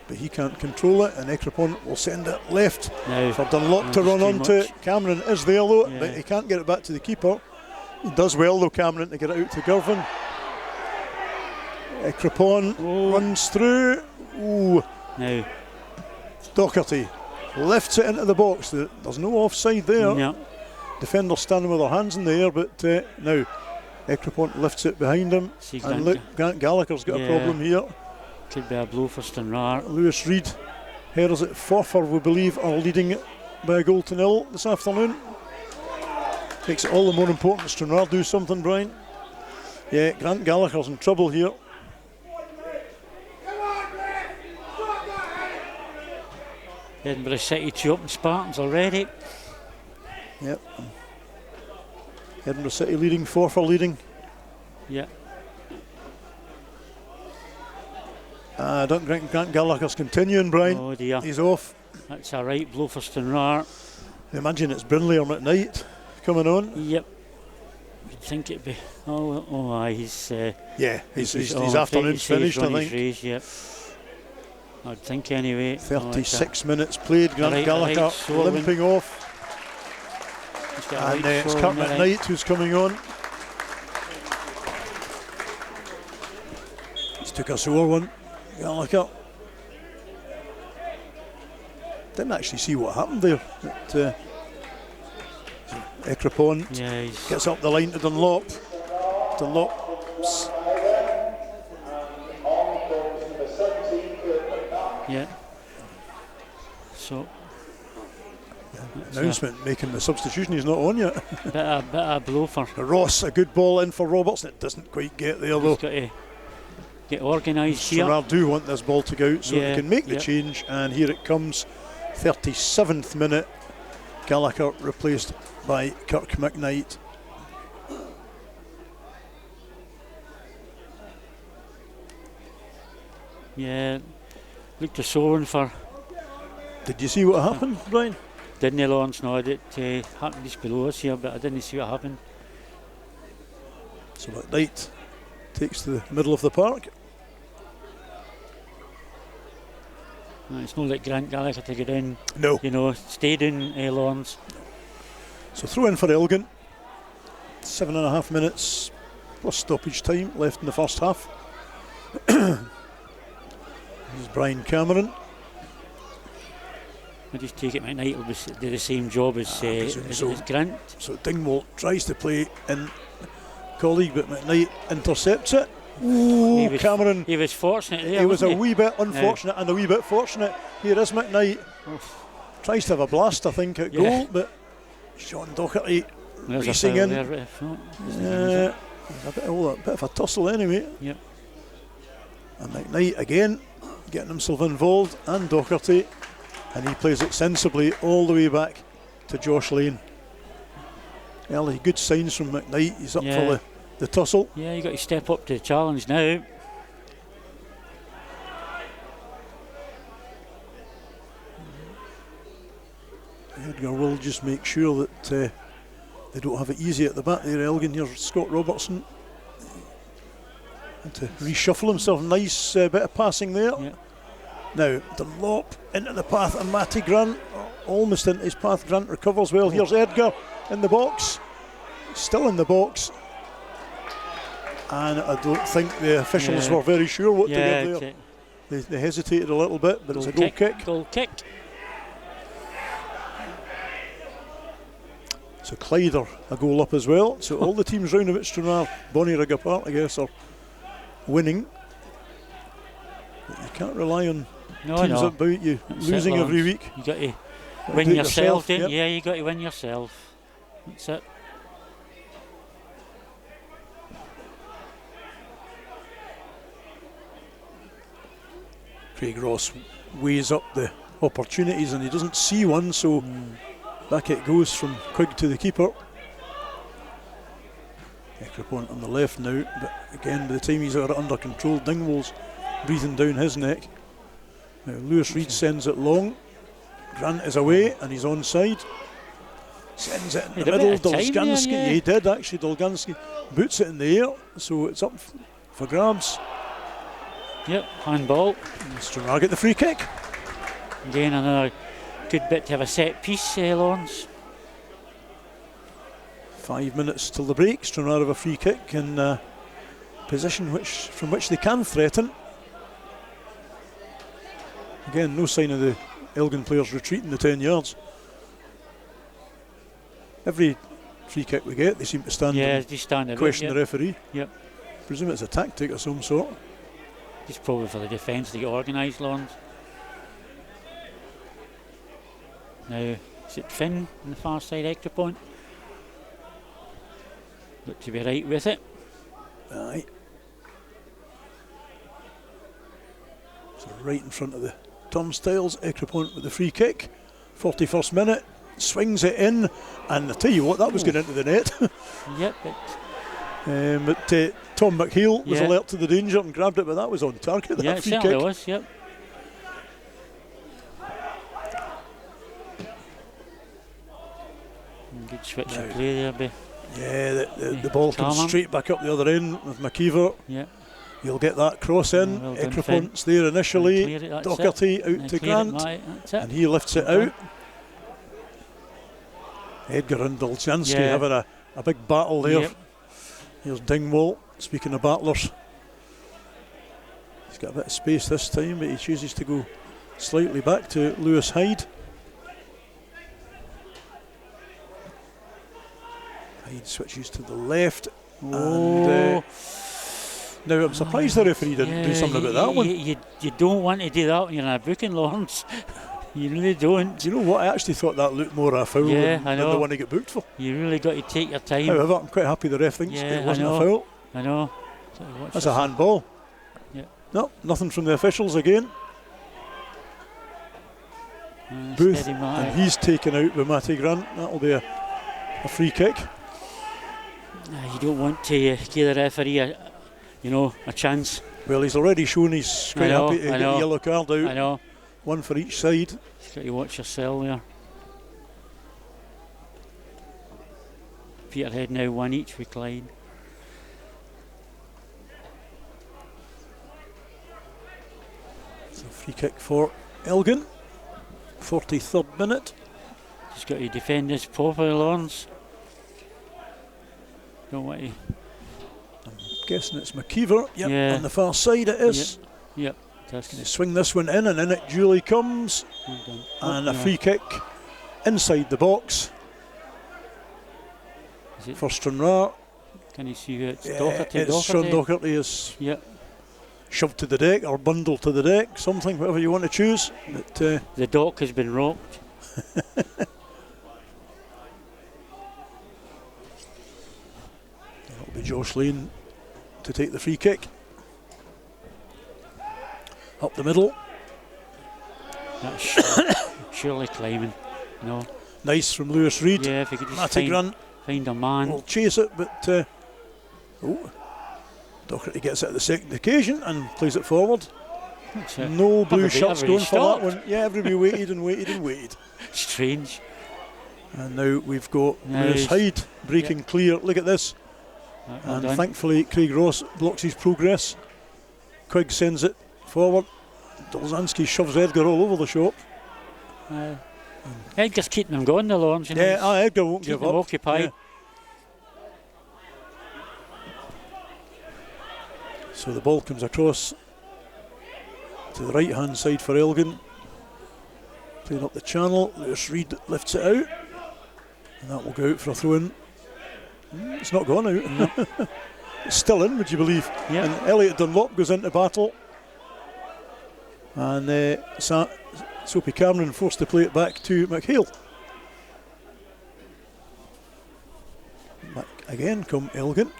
but he can't control it, and Ekrapon will send it left now, for Dunlop to run onto it. Cameron is there though, but he can't get it back to the keeper. He does well though, Cameron, to get it out to Girvan. Ekrapon runs through. Ooh. Now Docherty lifts it into the box. There's no offside there. Yeah. Defender standing with their hands in the air, but now Ekrapon lifts it behind him. And look, Grant Gallagher's got a problem here. Could be a blow for Stranraer. Lewis Reid, headers at Forfar, we believe, are leading it by a goal to nil this afternoon. Makes it all the more important Stranraer do something, Brian. Yeah, Grant Gallagher's in trouble here. Edinburgh City 2 up in Spartans already. Yep. Edinburgh City leading, Forfar leading. Yeah. Grant Gallagher's continuing, Brian. Oh dear. He's off. That's a right blow for Stranraer. Imagine it's Brindley or McKnight coming on. Yep. You'd think it'd be. He's. His afternoon's finished, I think. Race, yep. I'd think anyway. 36 minutes played. Grant Gallagher limping off. And it's Kirk McKnight who's coming on. He's took a sore one. Gallagher. Didn't actually see what happened there. But, Ekrapon gets up the line to Dunlop. Dunlop's. Yeah. So. Announcement making the substitution. He's not on yet. Bit of blow for Ross. A good ball in for Robertson. It doesn't quite get there though. He's got to get organised here. Stranraer do want this ball to go out so they can make the change, and here it comes. 37th minute. Gallagher replaced by Kirk McKnight. Yeah, looked a sore one for. Did you see what happened, Brian? Didn't he, Laurence? No, it happened just below us here, but I didn't see what happened. So McKnight takes to the middle of the park. It's not like Grant Gallagher to get in. No. You know, stayed in Laurence. So throw in for Elgin. 7.5 minutes plus stoppage time left in the first half. Here's Brian Cameron. I just take it McKnight will do the same job as Grant. So Dingwall tries to play in colleague, but McKnight intercepts it. Ooh, Cameron. He was fortunate there. He was a wee bit unfortunate and a wee bit fortunate. Here is McKnight. Tries to have a blast, I think, at goal, but Sean Docherty racing in. A bit of a tussle anyway. Yep. And McKnight again getting himself involved, and Docherty, and he plays it sensibly all the way back to Josh Lane. Early good signs from McKnight. He's up for the tussle. Yeah, you got to step up to the challenge now. Edgar will just make sure that They don't have it easy at the back there, Elgin. Here's Scott Robertson. And to reshuffle himself. Nice bit of passing there. Yeah. Now, Dunlop into the path and Matty Grant. Almost into his path. Grant recovers well. Here's Edgar in the box. Still in the box. And I don't think the officials were very sure what to give there. They hesitated a little bit, but it's a goal kick. Goal kick. So Clyde are a goal up as well. So all the teams round about Stranraer, Bonnyrigg apart, I guess, are winning. But you can't rely on teams that bout you losing every week. You got to win yourself, don't you? Yep. Yeah, you got to win yourself. That's it. Craig Ross weighs up the opportunities and he doesn't see one, so back it goes from Quigg to the keeper. Ekrapont on the left now, but again by the time he's got it under control, Dingwall's breathing down his neck. Now Lewis Reid sends it long. Grant is away and he's onside. Sends it in the middle. Dolganski, yeah, he did actually. Dolganski boots it in the air, so it's up for grabs. Yep, handball. Stranraer get the free kick. Again, another good bit to have a set piece, Laurence. 5 minutes till the break. Stranraer have a free kick in a position from which they can threaten. Again, no sign of the Elgin players retreating the 10 yards. Every free kick we get, they seem to stand and question the referee. Yep. Presume it's a tactic of some sort. It's probably for the defence to get organised, Laurence. Now, is it Finn on the far side, Ekrapont? Look to be right with it. Aye. So right in front of the turnstiles, Ekrapont with the free kick. 41st minute, swings it in, and I tell you what, that was going into the net. Yep. But Tom McHale was alert to the danger and grabbed it, but that was on target. Yeah, it certainly was, yep. Good switch of play there, Be. Yeah, the ball comes straight back up the other end with McKeever. Yeah. He'll get that cross in. Well Ekrapont's there initially. Doherty out to Grant. And he lifts it out. Edgar and Doljanski having a big battle there. Yep. Here's Dingwall, speaking of battlers. He's got a bit of space this time, but he chooses to go slightly back to Lewis Hyde. Hyde switches to the left. And now I'm surprised the referee didn't do something about that one. You don't want to do that when you're in a booking, Laurence. You really don't. Do you know what? I actually thought that looked more a foul than the one he got booked for. You really got to take your time. However, I'm quite happy the ref thinks it wasn't a foul. I know. That's a handball. Yeah. No, nothing from the officials again. Booth, and he's taken out by Matty Grant. That'll be a free kick. You don't want to give the referee a chance. Well, he's already shown he's quite happy to get a yellow card out. I know. One for each side. You've got to watch yourself there. Peterhead now 1 each with Clyde. So free kick for Elgin. 43rd minute. Just got to defend this properly, Laurence. Don't want to. I'm guessing it's McKeever. Yep, on the far side it is. Yep. Can he swing this one in, and in it duly comes. And a free kick inside the box for Stranraer. Can you see who it's Doherty? It's Sean Doherty is shoved to the deck or bundled to the deck, something, whatever you want to choose. But, the dock has been rocked. That'll be Josh Lane to take the free kick. Up the middle. That's surely climbing. No. Nice from Lewis Reid. Yeah, if he could just Matty Grant find a man. Will chase it, but Doherty gets it at the second occasion and plays it forward. No blue shirts going for that one. Yeah, everybody waited and waited and waited. Strange. And now we've got Now Lewis he's- Hyde breaking clear. Look at this. Well And done. thankfully Craig Ross blocks his progress. Quigg sends it forward. Dolzanski shoves Edgar all over the shop. Edgar's keeping them going, the Laurence. You know, Yeah, he's Edgar won't keeping give them up. occupied. Yeah. So the ball comes across to the right hand side for Elgin. Playing up the channel. Lewis Reid lifts it out. And that will go out for a throw in. It's not gone out. It's still in, would you believe? Yeah. And Elliot Dunlop goes into battle. And Soapy Cameron forced to play it back to McHale. Back again come Elgin.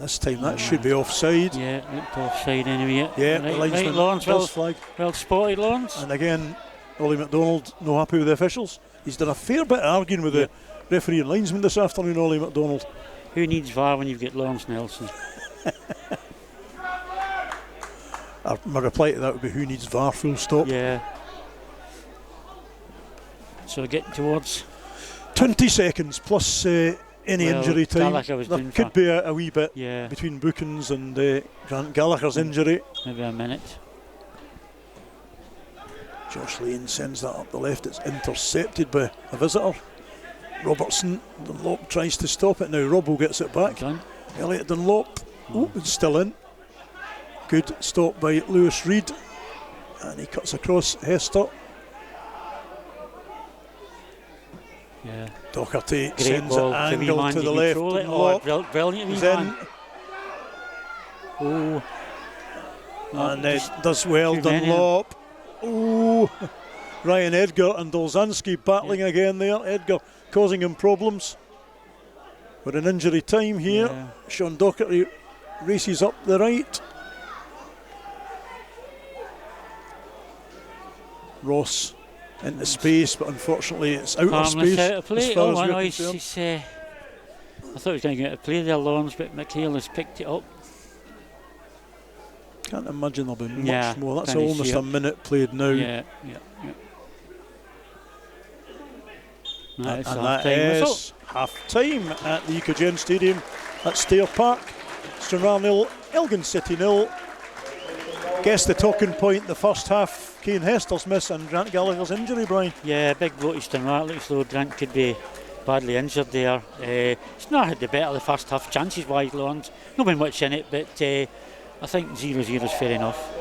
This time that should be offside. Yeah, looked offside anyway. Yeah, the right, linesman right, Laurence, does flag. well spotted, Laurence. And again, Ollie McDonald no happy with the officials. He's done a fair bit of arguing with the referee and linesman this afternoon, Ollie McDonald. Who needs VAR when you've got Laurence Nelson? My reply to that would be, who needs VAR, full stop. Yeah. So getting towards 20 seconds plus any injury time. Gallagher was There doing could for- be a wee bit yeah, between Bookins and Grant Gallagher's injury. maybe a minute. Josh Lane sends that up the left. It's intercepted by a visitor. Robertson, Dunlop tries to stop it. Now Robbo gets it back. Done. Elliot Dunlop, it's still in. Good stop by Lewis Reid. And he cuts across Hester. Yeah. Doherty Great sends ball it to wee angled man to the to left. control it. Dunlop Brilliant wee is man. in. Oh. And Just does well, too many. Dunlop. Oh, Ryan Edgar and Dolzanski battling again there. Edgar causing him problems. We're in injury time here. Yeah. Sean Doherty races up the right. Ross into space, but unfortunately it's out of Harmless space. out of play. As far Oh, as I we're know, concerned. I thought he was going to get out of play there, Laurence, but McHale has picked it up. Can't imagine there'll be much Yeah, more. That's can you almost see a it? minute played now. Yeah. That's And half that time whistle. is half time at the Ecogen Stadium at Stair Park. Stranraer 0, Elgin City 0. Guess the talking point the first half, Kane Hester's miss and Grant Gallagher's injury, Brian. Yeah, big blow to Stranraer. Looks though Grant could be badly injured there. It's not had the better the first half chances wise, Laurence. Not been much in it, but I think 0-0 is fair enough.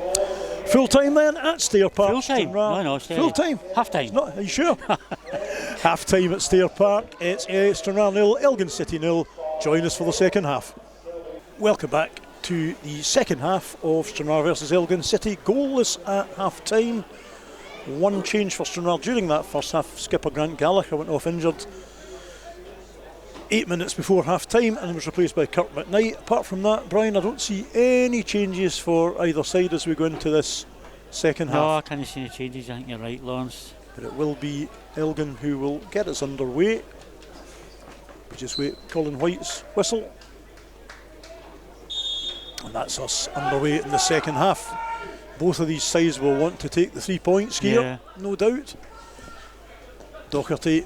Full time then at Stair Park. Full time? Stranraer. No, steady. Full time. Half time. Not, are you sure? Half time at Stair Park. It's Stranraer 0, Elgin City 0. Join us for the second half. Welcome back to the second half of Stranraer versus Elgin City. Goalless at half time. One change for Stranraer during that first half. Skipper Grant Gallagher went off injured 8 minutes before half time and was replaced by Kirk McKnight. Apart from that, Brian, I don't see any changes for either side as we go into this second No, half. I can't see any changes. I think you're right, Laurence. But it will be Elgin who will get us underway. We just wait Colin White's whistle. And that's us underway in the second half. Both of these sides will want to take the 3 points here, Yeah. no doubt. Doherty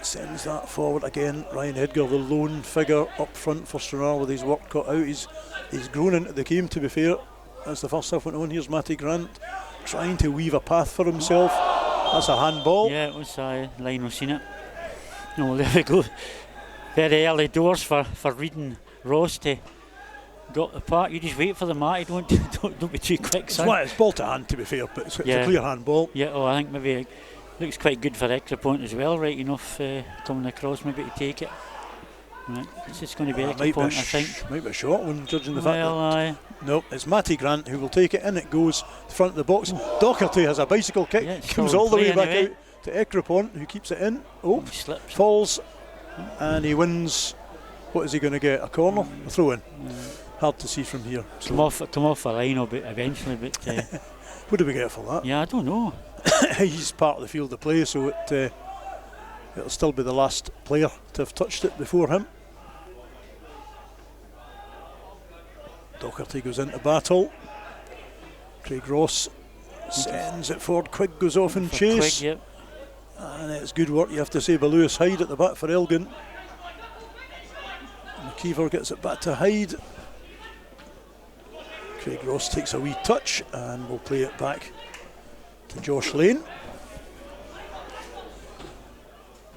sends that forward again. Ryan Edgar, the lone figure up front for Stranraer with his work cut out. He's grown into the game, to be fair, as the first half went on. Here's Matty Grant trying to weave a path for himself. That's a handball. Yeah, it was Lionel seen it. No, there we go. Very early doors for Reid and Ross to got the park. You just wait for the Matty. Don't be too quick, son. It's ball to hand, to be fair, but it's a Yeah. clear handball. Yeah, I think maybe it looks quite good for extra point as well, right enough coming across maybe to take it. Right, it's just going to be extra point, I think. Might be a short one, judging the Well, fact that no, it's Matty Grant who will take it, and it goes to front of the box. Doherty has a bicycle kick, Yeah, it's comes still in all the way play back anyway. out to Ekrapont, who keeps it in. Oh, He slips. falls, and he wins. What is he going to get? A corner? A throw in? Hard to see from here. Come off the line a bit eventually, but What do we get for that? yeah, I don't know. He's part of the field of play, so it'll still be the last player to have touched it before him. Doherty goes into battle. Craig Ross Sends it forward. Quigg goes off in For chase. Quigg, yep. And it's good work, you have to say, by Lewis Hyde at the back for Elgin. McKeever gets it back to Hyde. Craig Ross takes a wee touch and we'll play it back to Josh Lane.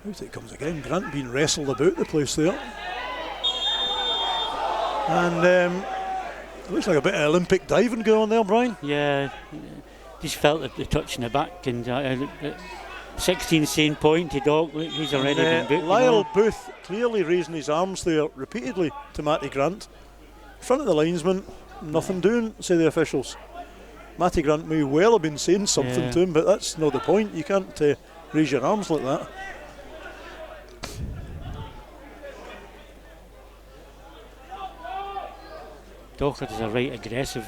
Out it comes again. Grant being wrestled about the place there. And it looks like a bit of Olympic diving going on there, Brian. Yeah, just felt the touch in the back, and 16 sane point to Doc. He's already been booked. Lyle Booth clearly raising his arms there repeatedly to Matty Grant. In front of the linesman, nothing doing, say the officials. Matty Grant may well have been saying something to him, but that's not the point. You can't raise your arms like that. Dockett is a right aggressive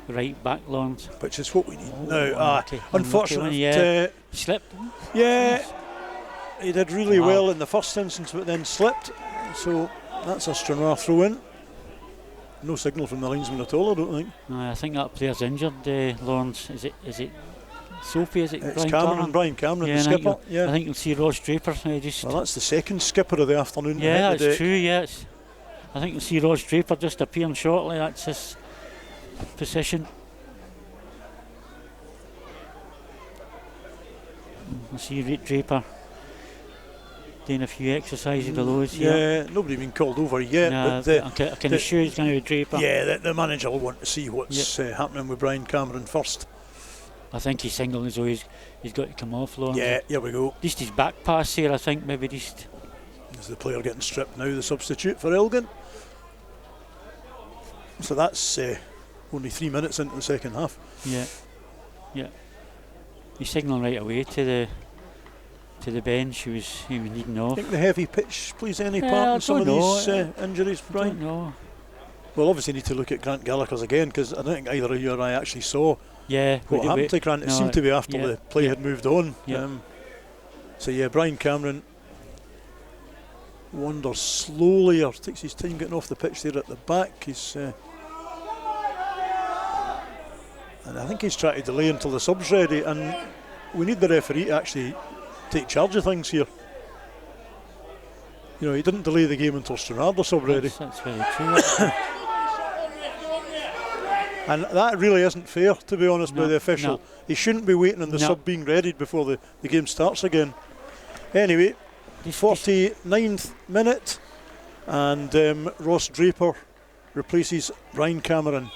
right back, Laurence. Which is what we need now. Unfortunately, slipped. Yeah, he did really well in the first instance, but then slipped. So that's a Stranraer throw in. No signal from the linesman at all, I don't think. No, I think that player's injured, Laurence. Is it Sophie? Is it it's Brian Cameron, the skipper. I think you'll see Ross Draper. Well, that's the second skipper of the afternoon. Yeah, that's true. Yes, I think you'll see Ross Draper just appearing shortly. That's his position. I see Draper doing a few exercises below us. Yeah, nobody been called over yet. Nah, but I can assure he's going to be Draper. Yeah, the manager will want to see what's happening with Brian Cameron first. I think he's signaling as though he's got to come off, Laurence. Yeah, here we go. Just his back pass here, I think, maybe just. Is the player getting stripped now, the substitute for Elgin? So that's only 3 minutes into the second half. Yeah. He's signalling right away to the bench. He was needing off. I think the heavy pitch plays any part in some of these injuries, Brian? I don't know. We'll obviously need to look at Grant Gallagher's again, because I don't think either of you or I actually saw what happened to Grant. It seemed to be after the play had moved on. So Brian Cameron wanders slowly, or takes his time getting off the pitch there at the back. He's and I think he's trying to delay until the sub's ready, and we need the referee to actually take charge of things here. You know, he didn't delay the game until Stranraer the sub ready. That's very true. And that really isn't fair, to be honest, by the official. No. He shouldn't be waiting on the sub being readied before the game starts again. Anyway, 49th minute, and Ross Draper replaces Brian Cameron.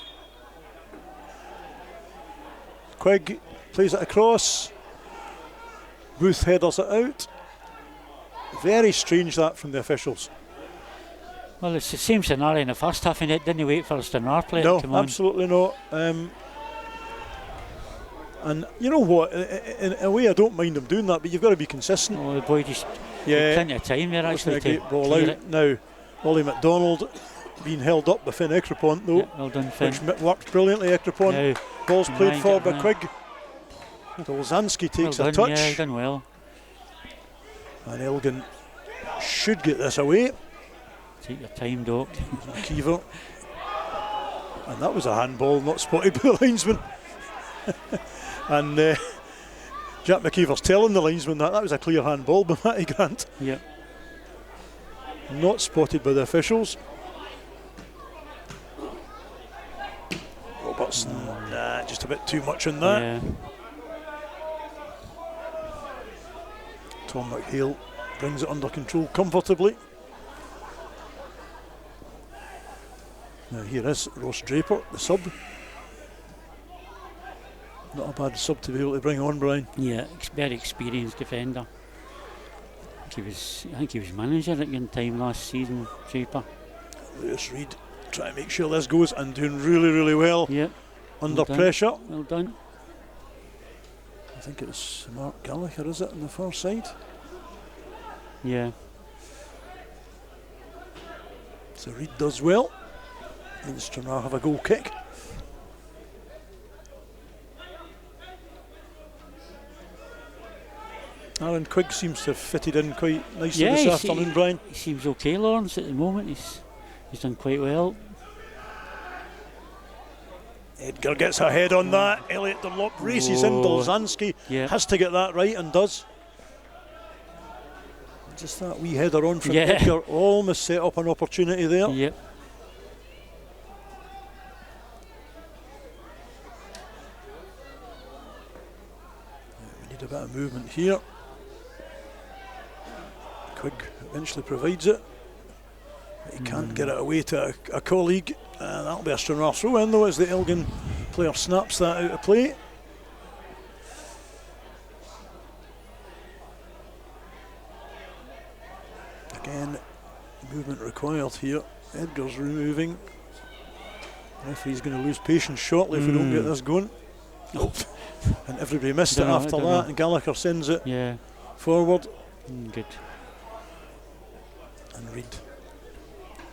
Quigg plays it across. Booth headers it out. Very strange that from the officials. Well, it's the same scenario in the first half, and it didn't wait for a Stranraer player to come on. No, absolutely not. And you know what? In a way, I don't mind him doing that, but you've got to be consistent. Oh, the boy just plenty of time there actually. A great ball out now. Ollie McDonald being held up by Finn Ekrapont though. Yeah, well done, Finn. Which worked brilliantly. Ekrapont. Ball's played forward by Quigg. Dolzanski takes a touch. Yeah, done well. And Elgin should get this away. Take your time, Doc. McKeever. And that was a handball not spotted by the linesman. And Jack McKeever's telling the linesman that was a clear handball by Matty Grant. Yeah. Not spotted by the officials. Robertson, just a bit too much on that. Yeah. Tom McHale brings it under control comfortably. Now here is Ross Draper, the sub. Not a bad sub to be able to bring on, Brian. Yeah, very experienced defender. I think he was manager at one time last season, Draper. Lewis Reid trying to make sure this goes, and doing really, really well. Yeah. Under pressure. Well done. I think it's Mark Gallagher, is it, on the far side? Yeah. So Reid does well. And Stranraer have a goal kick. Aaron Quigg seems to have fitted in quite nicely this afternoon, Brian. He seems okay, Laurence, at the moment. He's done quite well. Edgar gets a head on that. Elliot Dunlop races in. Dolzanski has to get that right and does. Just that wee header on from Edgar almost set up an opportunity there. Yep. We need a bit of movement here. Quigg eventually provides it. He can't get it away to a colleague. That'll be a Stranraer throw in though as the Elgin player snaps that out of play. Again, movement required here. Edgar's removing. Referee's going to lose patience shortly if we don't get this going. Oh. And everybody missed it after that, and Gallagher sends it forward. Good. And Reid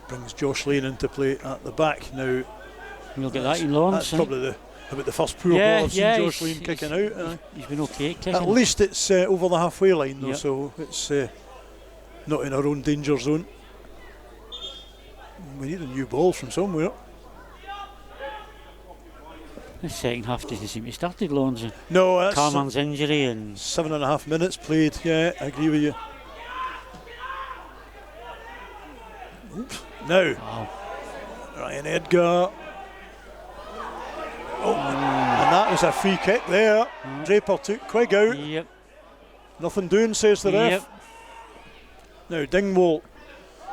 brings Josh Lane into play at the back now. We'll get that in Laurence. That's probably about the first poor ball I've seen Josh Lane kicking out. He's been okay kicking. At least it's over the halfway line though, so it's not in our own danger zone. We need a new ball from somewhere. The second half doesn't seem to started, Laurence. No, that's Carman's injury and 7.5 minutes played. Yeah, I agree with you. Oops. Now, Ryan Edgar. And that was a free kick there. Draper took Quigg out. Yep. Nothing doing, says the ref. Yep. Now Dingwall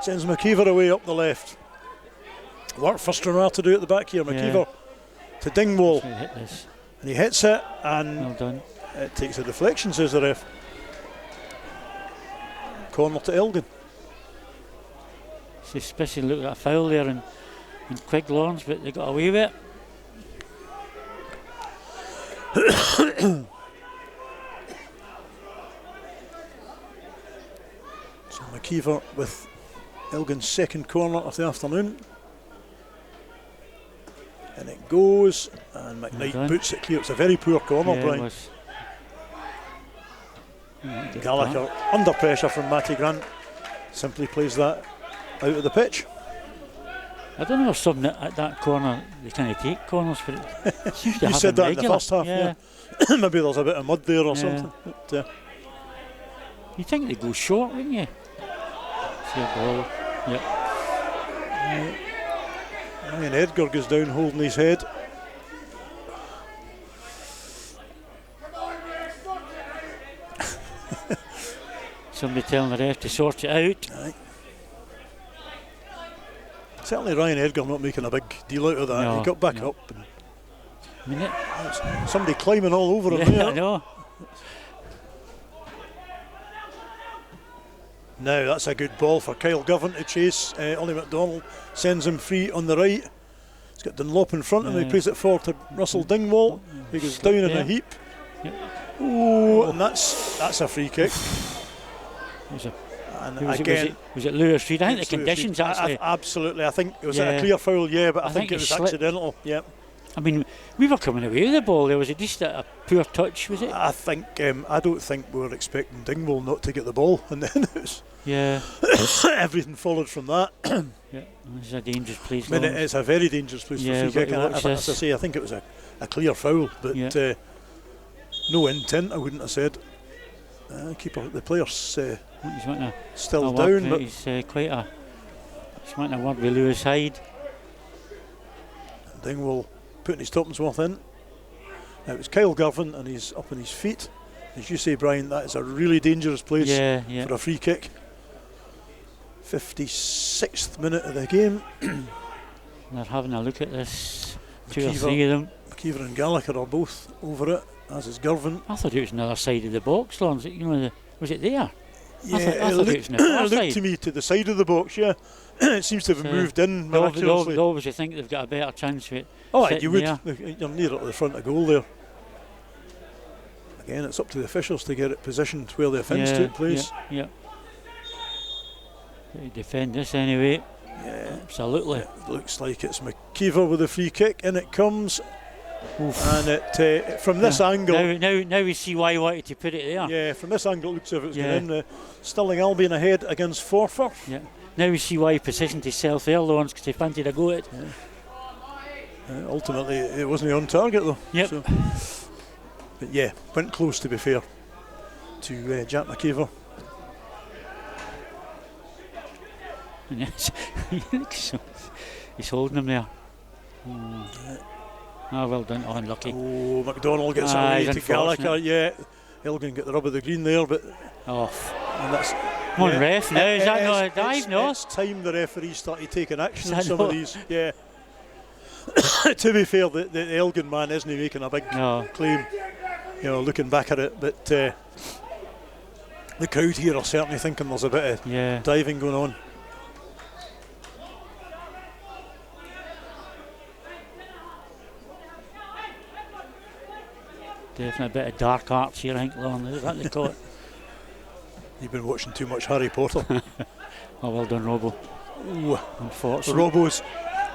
sends McKeever away up the left. Work for Stranraer to do at the back here. McKeever to Dingwall. And he hits it, and well done. It takes a deflection, says the ref. Corner to Elgin. Especially look at a foul there and Quigg, Laurence, but they got away with it. So McKeever with Elgin's second corner of the afternoon. And it goes, and McKnight boots it clear. It's a very poor corner, Brian. Gallagher, under pressure from Matty Grant, simply plays that out of the pitch. I don't know if something at that corner they kind of take corners, but it seems to you said that regular. In the first half, yeah. Maybe there's a bit of mud there or something. But, you think they go short, wouldn't you? See a ball. Yep. Ryan Edgar goes down holding his head. Somebody telling the ref to sort it out. Aye. Certainly Ryan Edgar not making a big deal out of that. No, he got back up. And somebody climbing all over him there. I know. Now that's a good ball for Kyle Govan to chase. Ollie McDonald sends him free on the right. He's got Dunlop in front of him. He plays it forward to Russell Dingwall. He goes down in a heap. Yep. Ooh, and that's a free kick. Was it Lewis Reid? I think the conditions actually. Absolutely, I think it was a clear foul, but I think it was accidental. Yeah. I mean, we were coming away with the ball. There was just a poor touch, was it? I think I don't think we were expecting Dingwall not to get the ball, and then it was everything followed from that. It's a dangerous place. I mean, it's a very dangerous place for free kick. As I say, I think it was a clear foul, but no intent. I wouldn't have said. The player's still down, but he's wanting a word with Lewis Hyde. Dingwall putting his Toppensworth in. Now it's Kyle Govan and he's up on his feet. As you say, Brian, that is a really dangerous place for a free kick. 56th minute of the game. They're having a look at this. Two or three of them. McKeever and Gallagher are both over it, as is Govan. I thought it was another side of the box, Laurence. Was it there? Yeah, I thought it was on the far it looked side. to me to the side of the box, it seems to have moved in miraculously. They obviously think they've got a better chance of it. Oh, you would. You're nearer to the front of goal there. Again, it's up to the officials to get it positioned where the offence took place. Yeah. They defend this anyway. Yeah, absolutely. It looks like it's McKeever with a free kick, in it comes. Oof. And it from this angle. Now we see why he wanted to put it there. Yeah, from this angle it looks as if it's going in. Stirling Albion ahead against Forfar. Yeah. Now we see why he positioned himself there, Laurence, because he fancied a go at it. Ultimately, it wasn't on target though. Yep. So, but yeah, went close to be fair to Jack McKeever. And yes, he's holding him there. Well done. Oh, unlucky. Oh, McDonald gets away to Gallagher. Yeah, Elgin get the rub of the green there, but and that's. Come on, ref. Now is that not a dive? No. It's time the referee started taking action on some of these. Yeah. To be fair, the Elgin man isn't making a big claim. You know, looking back at it, but the crowd here are certainly thinking there's a bit of diving going on. Definitely a bit of dark arts here, I think, Lauren. Is that they call it? You've been watching too much Harry Potter. Oh, well done, Robbo. Ooh, unfortunately. Robbo's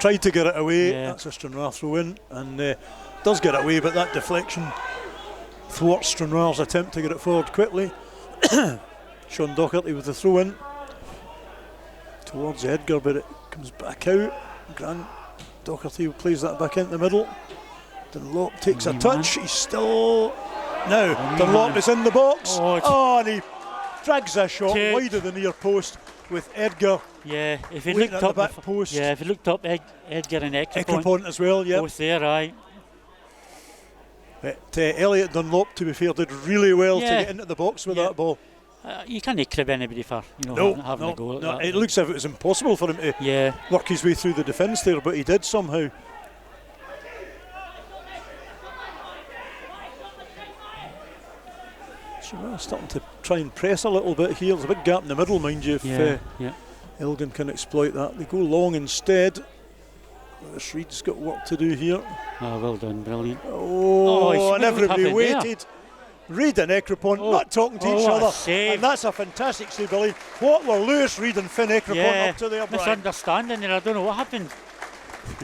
tried to get it away. That's a Stranraer throw in, and does get it away, but that deflection thwarts Stranraer's attempt to get it forward quickly. Sean Docherty with the throw in towards Edgar, but it comes back out. Grant Docherty plays that back into the middle. Dunlop takes a touch. He's still Dunlop is in the box. And he drags a shot wide of the near post with Edgar. Yeah, if he looked up the back post. Yeah, if he looked up Edgar and Ekrapont as well. Yeah, both there, aye. But Elliot Dunlop, to be fair, did really well to get into the box with that ball. You can't crib anybody for having a go like that. It looks as if it was impossible for him to work his way through the defence there, but he did somehow. So starting to try and press a little bit here. There's a big gap in the middle, mind you, if Elgin can exploit that. They go long instead. Reed's got work to do here. Oh, well done, brilliant. And everybody waited. Reed and Ekrapont not talking to each other. And that's a fantastic save, Billy. What were Lewis Reed and Finn Ekrapont up to there, Brian? Misunderstanding there, I don't know what happened.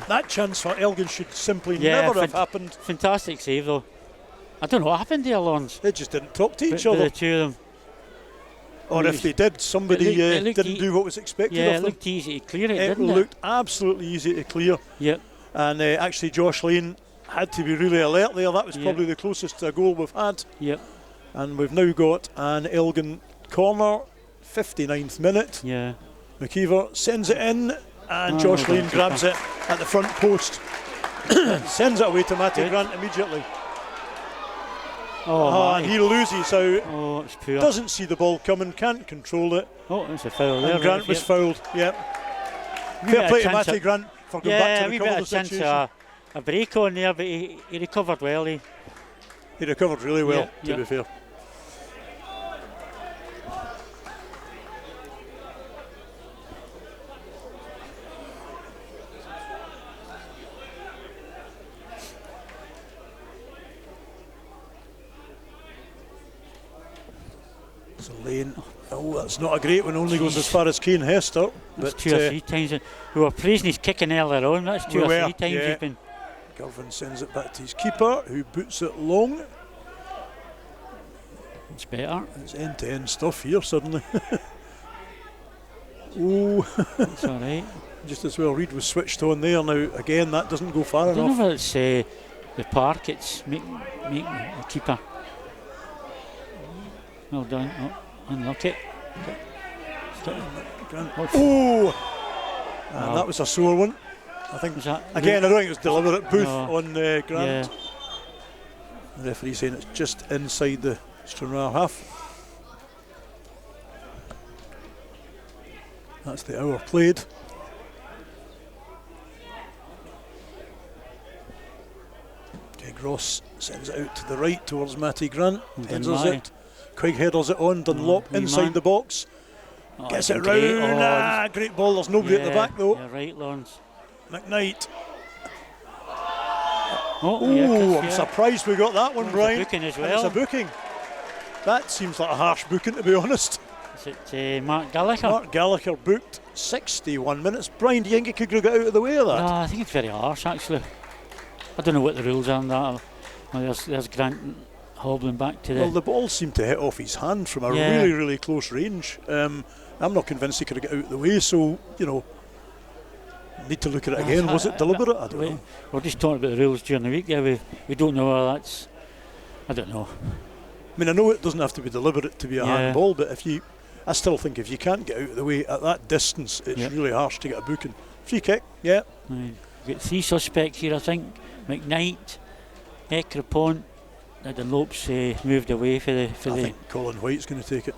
That chance for Elgin should simply never have happened. Fantastic save though. I don't know what happened there, Laurence. They just didn't talk to each other. The two of them. Or if they did, somebody didn't do what was expected of them. Yeah, it looked easy to clear it, didn't it? It looked absolutely easy to clear. Yep. And actually Josh Lane had to be really alert there. That was probably the closest to a goal we've had. Yep. And we've now got an Elgin corner, 59th minute. Yeah. McKeever sends it in, and Josh Lane grabs it at the front post. Sends it away to Matty Grant immediately. And he loses out. It's poor. Doesn't see the ball coming, can't control it. It's a foul there. And Grant was fouled. Fair play to Matty Grant for going back to recover the situation. A break on there, but he recovered well. He recovered really well, to be fair. So Lane, that's not a great one, only goes as far as Kane Hester. That's 2 or 3 times. We were praising his kicking earlier on, that's 2 or 3 times he's been. Girvan sends it back to his keeper, who boots it long. It's better. It's end-to-end stuff here suddenly. That's alright. Just as well Reed was switched on there. Now again, that doesn't go far enough. I don't know if it's the park, it's making the keeper. Well done. Unlucky. And that was a sore one. I think again, I don't think it was deliberate booth on Grant. Yeah. The referee saying it's just inside the Stranraer half. That's the hour played. Gross sends it out to the right towards Matty Grant. Headers it. Quigg headers it on. Dunlop inside the box. Gets it round. Great ball. There's nobody at the back though. You're right, Laurence. McKnight. I'm surprised we got that one, Brian. It's a booking as well. And it's a booking. That seems like a harsh booking, to be honest. Is it Mark Gallagher? Mark Gallagher booked 61 minutes. Brian, do you think he could get out of the way of that? No, I think it's very harsh actually. I don't know what the rules are on that. There's Grant hobbling back to the... Well, the ball seemed to hit off his hand from a really, really close range. I'm not convinced he could get out of the way, so, Need to look at it again. Was it deliberate? I don't know. We're just talking about the rules during the week. Yeah, we don't know whether that's. I don't know. I mean, I know it doesn't have to be deliberate to be a handball, but I still think if you can't get out of the way at that distance, it's really harsh to get a booking. Free kick, yeah. We've got 3 suspects here, I think. McKnight, Ekrapont, and the Lopes moved away for the. I think Colin White's going to take it.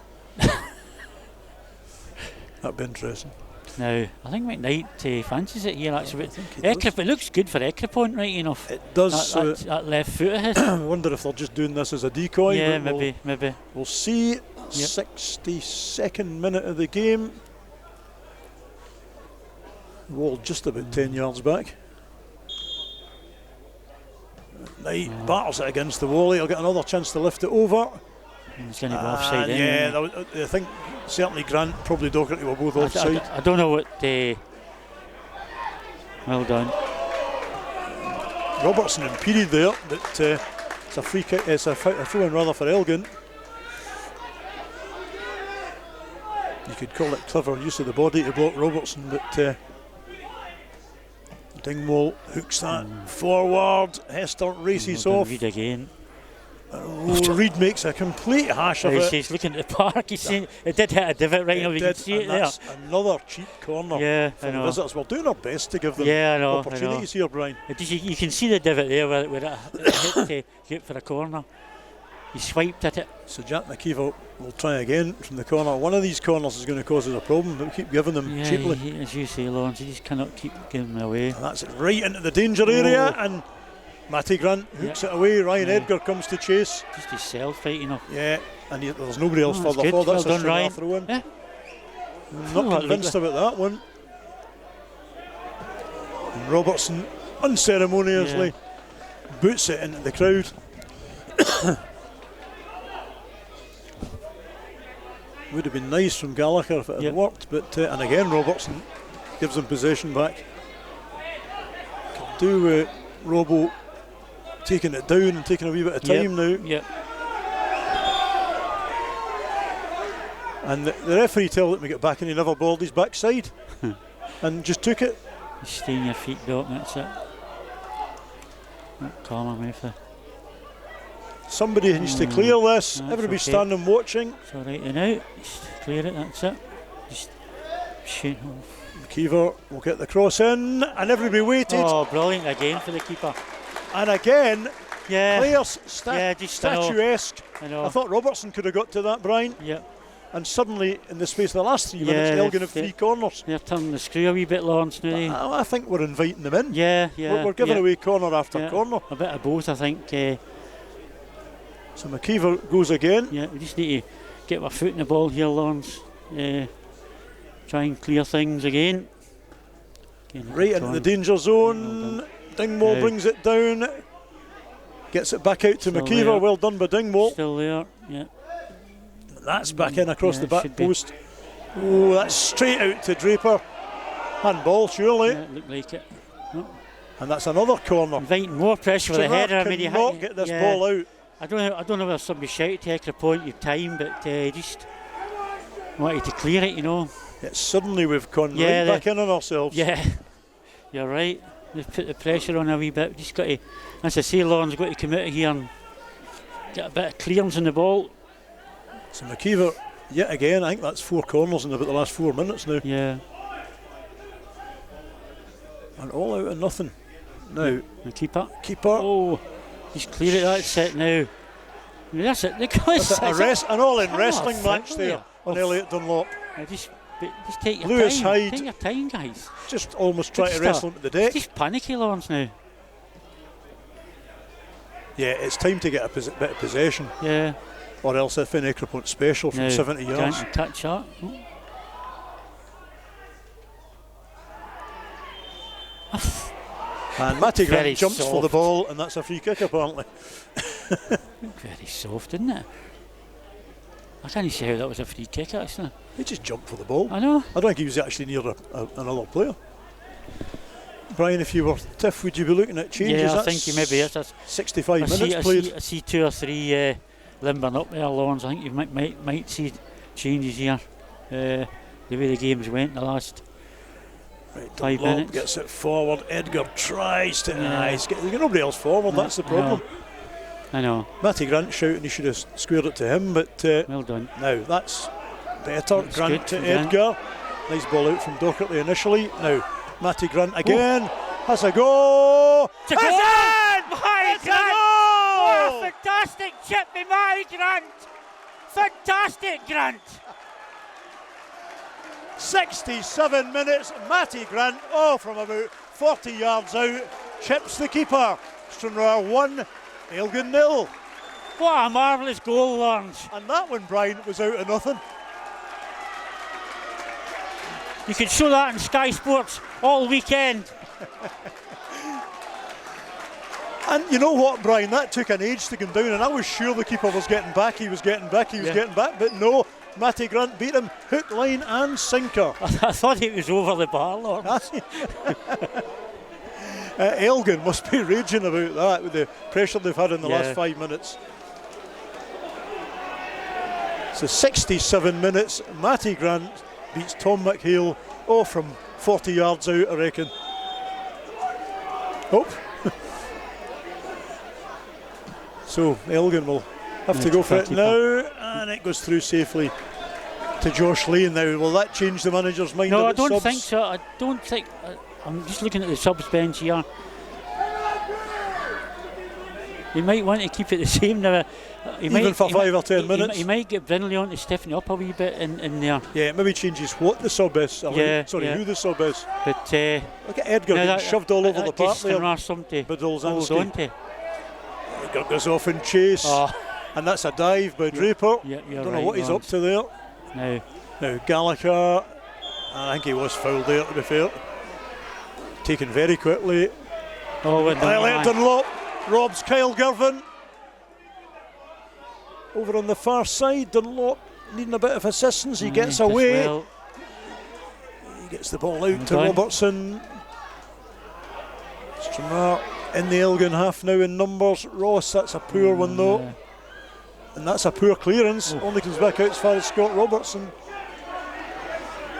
That'd be interesting. Now, I think McKnight fancies it here actually. It looks good for Ekrapont, right enough. It does. That left foot of his. I wonder if they're just doing this as a decoy. Yeah, maybe. We'll see. Yep. 62nd minute of the game. Wall just about 10 yards back. Knight battles it against the wall. He'll get another chance to lift it over. He's going to go offside. Yeah, I think certainly Grant, probably Docherty were both offside. I don't know what. Well done. Robertson impeded there, but it's a free kick. It's a throw-in rather for Elgin. You could call it clever use of the body to block Robertson, but Dingwall hooks that forward. Hester races off. Reid again. Reid makes a complete hash of it. He's looking at the park. He's saying it did hit a divot right now. You can see it there. That's another cheap corner for the visitors. We're doing our best to give them opportunities here, Brian. You can see the divot there where it hit to get for a corner. He swiped at it. So Jack McKeever will try again from the corner. One of these corners is going to cause us a problem. They'll keep giving them cheaply. As you say, Laurence, you just cannot keep giving them away. And that's it right into the danger area. And Matty Grant hooks it away. Ryan Edgar comes to chase. Just his self right enough. Yeah, and there's nobody else further forward. That's a Stranraer throw in. Yeah. Not convinced about that one. And Robertson unceremoniously boots it into the crowd. Would have been nice from Gallagher if it had worked, but and again Robertson gives him possession back. Could do Robo taking it down and taking a wee bit of time now. Yep. And the referee told him to get back and he never balled his backside and just took it. Stay in your feet, Doc, that's it. Calmer, Mayfair. Somebody needs to clear this. Everybody's standing watching. It's alright and out. Just clear it, that's it. Just shoot off. McKeever will get the cross in and everybody waited. Oh, brilliant again for the keeper. And again, players statuesque. I thought Robertson could have got to that, Brian. Yep. And suddenly, in the space of the last 3 minutes, Elgin have 3 corners. They're turning the screw a wee bit, Laurence, now. I think we're inviting them in. Yeah. We're giving away corner after corner. A bit of both, I think. So McKeever goes again. Yeah, we just need to get our foot in the ball here, Laurence. Try and clear things again. Right into the danger zone. Dingwall brings it down. Gets it back out to McKeever. There. Well done by Dingwall. Still there, yeah. That's back in across the back post. Oh, that's straight out to Draper. Handball, surely. Yeah, it looked like it. Oh. And that's another corner. Inviting more pressure with the header. I mean, you cannot get this ball out. I don't know whether somebody shouted to Ekrapont your time, but just wanted to clear it, you know. Suddenly we've gone right back in on ourselves. Yeah, you're right. They've put the pressure on a wee bit. Just got to, as I say, Lauren's got to come out of here and get a bit of clearance on the ball. So McKeever, yet again, I think that's 4 corners in about the last 4 minutes now. Yeah. And all out of nothing. Now, the keeper. Oh. He's cleared it, that's it now. That's it. An all-in wrestling match there on Elliot Dunlop. Just take your Lewis time. Hyde. Take your time, guys. Just almost try to wrestle him to the deck. Just panicky, Laurence, now. Yeah, it's time to get a bit of possession. Yeah. Or else if an Ekrapont special from 70 yards. Can't touch that. And Matty Grant jumps for the ball, and that's a free kick apparently. Very soft, isn't it? I can't see how that was a free kick actually. He just jumped for the ball. I know. I don't think he was actually near another player. Brian, if you were Tiff, would you be looking at changes? Yeah, I think you maybe is. 65 minutes played. I see 2 or 3 limbering up there, Laurence. I think you might see changes here. The way the games went the last. Right, 5 Dunlop minutes. gets it forward. Edgar tries to. He's got nobody else forward. That's the problem. I know. Matty Grant shouting he should have squared it to him, but Well done. now that's better. That's Grant good to from Grant. Edgar. Nice ball out from Docherty initially. Now Matty Grant again. Has a go. It's a goal! My It's a Grant! goal! What a fantastic chip by my Grant! Fantastic Grant! 67 minutes. Matty Grant, from about 40 yards out, chips the keeper. Stranraer 1, Elgin 0. What a marvellous goal, Laurence. And that one, Brian, was out of nothing. You could show that on Sky Sports all weekend. And you know what, Brian, that took an age to come down, and I was sure the keeper was getting back, he was getting back, but no, Matty Grant beat him, hook, line and sinker. I thought it was over the bar, Laurence. Elgin must be raging about that with the pressure they've had in the last 5 minutes. So 67 minutes, Matty Grant beats Tom McHale, from 40 yards out, I reckon. So Elgin will have to go for it now, and it goes through safely to Josh Lane. Now, will that change the manager's mind? No, I about don't subs? think so. I don't think. I'm just looking at the subs bench here. He might want to keep it the same now. Even for 5 or 10 minutes. He might get Brindley on to stiffen it up a wee bit in there. Yeah, it maybe changes what the sub is. Who the sub is. But look at Edgar getting shoved all over the park there. Hold on to. Edgar goes off in chase, and that's a dive by Draper. Yeah, I don't know what he's up to there. Now Gallagher, I think he was fouled there, to be fair. Taken very quickly. Dunlop robs Kyle Girvan. Over on the far side, Dunlop needing a bit of assistance. He gets away. He gets the ball out to Robertson. Stranraer in the Elgin half now in numbers. Ross, that's a poor one though. And that's a poor clearance. Only comes back out as far as Scott Robertson.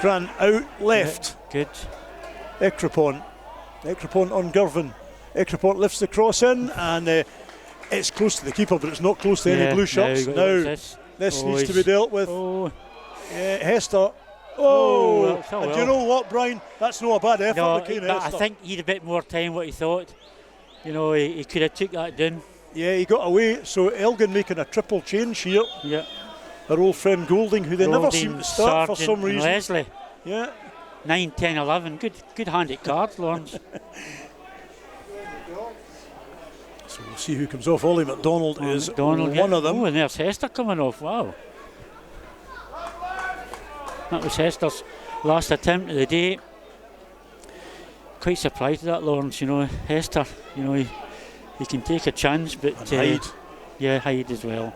Grant out left. Good. Ekrapont on Girvan. Ekrapont lifts the cross in, and it's close to the keeper, but it's not close to any blue shirts. Now this needs to be dealt with. Hester. And do you know what, Brian? That's not a bad effort. I think he had a bit more time what he thought. You know, he could have took that down. Yeah, he got away. So Elgin making a triple change here. Yeah. Their old friend Golding, who they never seem to start for some reason. Leslie. Yeah. 9, 10, 11. Good hand at cards, Laurence. So we'll see who comes off. Ollie McDonald is one of them. And there's Hester coming off. Wow. That was Hester's last attempt of the day. Quite surprised at that, Laurence. You know, Hester, you know, he can take a chance, but Hyde. Hyde as well.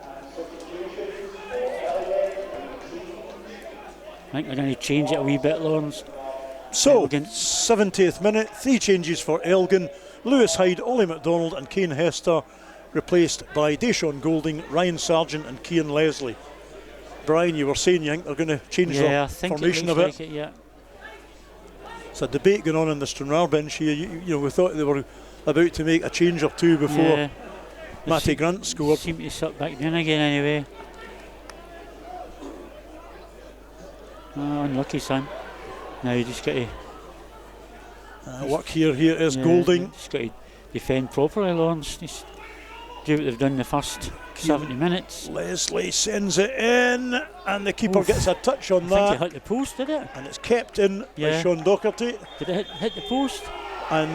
I think they're going to change it a wee bit, Laurence. So, 70th minute, 3 changes for Elgin. Lewis Hyde, Ollie McDonald and Kane Hester, replaced by Deshaun Golding, Ryan Sargent and Cian Leslie. Brian, you were saying you think they're going to change their formation a bit? There's a debate going on in the Stranraer bench here. You know, we thought they were about to make a change or two before Matty Grant scored. Seem to sit back down again anyway. Unlucky, son. Now you just got to work here. Here is Golding. Just got to defend properly, Laurence. Just do what they've done the first 70 minutes. Leslie sends it in, and the keeper gets a touch on that. I think it hit the post, did it? And it's kept in by Sean Docherty. Did it hit the post? And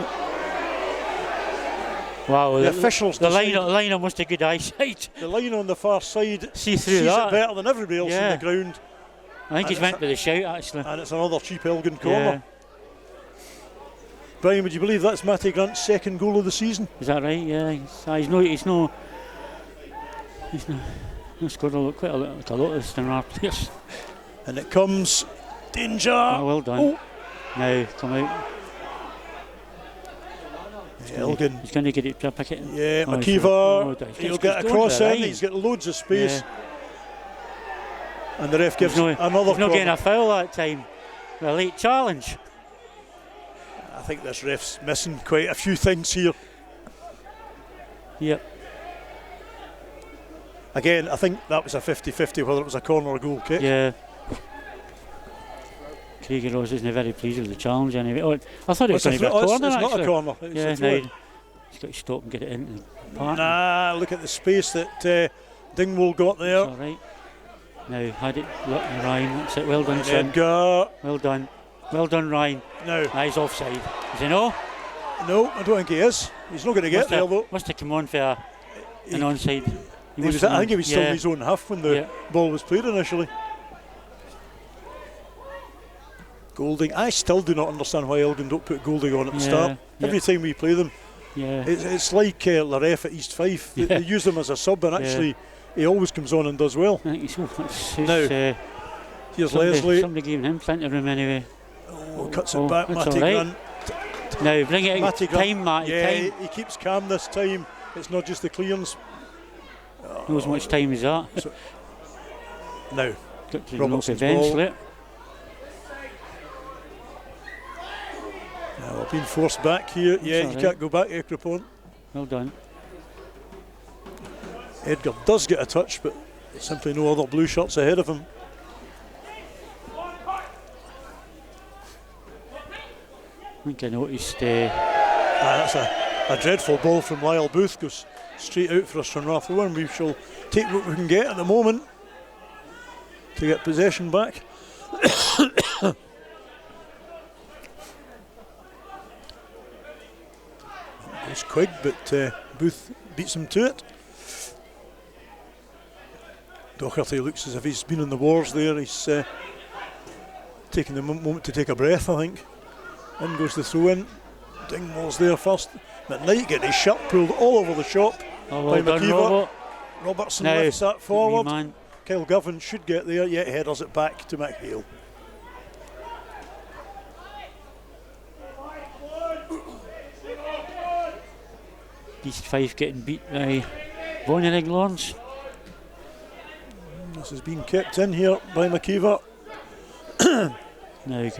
wow, the officials. The liner must have good eyesight. The line on the far side sees it better than everybody else in the ground. I think he's went with the shout, actually. And it's another cheap Elgin corner. Brian, would you believe that's Matty Grant's second goal of the season? Is that right? Yeah. He's scored quite a lot of the Stranraer players. And it comes. Danger. Well done. Now, come out. Elgin. He's going to get it to pick it. Yeah, McKeever. He'll get a cross in. He's got loads of space. And the ref gives another corner. He's not getting a foul that time. A late challenge. think this ref's missing quite a few things here. Yep. Again, I think that was a 50-50 whether it was a corner or goal kick. Yeah. Craigie Rose isn't very pleased with the challenge anyway. Oh, I thought it was going to be a corner. It's actually. not a corner. It's Yeah, a throw. no, he's got to stop and get it into the park. Nah, look at the space that Dingwall got there. It's all right. Now, had it, look, Ryan, that's it, well done, son. Edgar. Well done. Well done, Ryan. No. He's offside. Is he no? No, I don't think he is. He's not going to get there though. Must have come on for an onside. I think he was still in his own half when the ball was played initially. Golding, I still do not understand why Elgin don't put Golding on at the start. Every time we play them, it's like Laurence at East Fife. They use him as a sub, and actually he always comes on and does well. I think he's Now, here's Leslie. Somebody giving him plenty of room anyway. Oh, cuts it back, Matty Grant. Now bring it Matty time, Matty. Yeah, time. he keeps calm this time. It's not just the clearance. Knows how much time is that. So, now, got to Robertson's eventually. Now, being forced back here. Yeah, you can't go back, Ekrapon. Well done. Edgar does get a touch, but simply no other blue shirts ahead of him. I think I noticed. That's a dreadful ball from Lyle Booth, goes straight out for a Stranraer throw, and we shall take what we can get at the moment to get possession back. Goes Quigg, but Booth beats him to it. Doherty looks as if he's been in the wars there. He's taking the moment to take a breath, I think. In goes the throw in. Dingwall's there first. McKnight getting his shirt pulled all over the shop by McKeever. Robertson lifts that forward. Kyle Govan should get there, yet headers it back to McHale. East Fife getting beat by Bonnyrigg, Laurence. This is being kept in here by McKeever. Now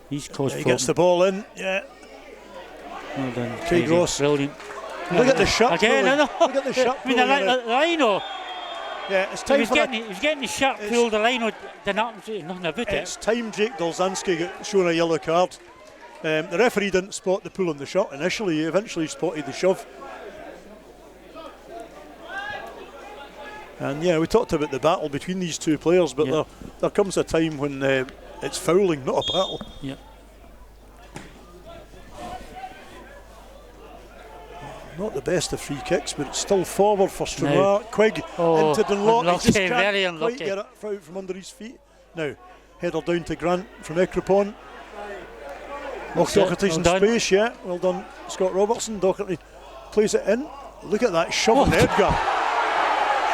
he's caused he gets the ball in, Well done. Craig Ross. Brilliant. Look at the shot. Again, I know. Look at the shot. I mean, the Lino. Yeah, it's time he was getting his shirt pulled. The Lino did nothing about it. It's time Jake Dolzanski got shown a yellow card. The referee didn't spot the pull on the shot initially. He eventually spotted the shove. And we talked about the battle between these two players, but there comes a time when it's fouling, not a battle. Yep. Not the best of free kicks, but it's still forward for Stranraer. Quigg into Dunlop. Unlucky, he just can't very unlucky. quite get it out from under his feet. Now, header down to Grant from Ekrapon. Doherty's in space, well done, Scott Robertson. Doherty plays it in. Look at that shove on Edgar.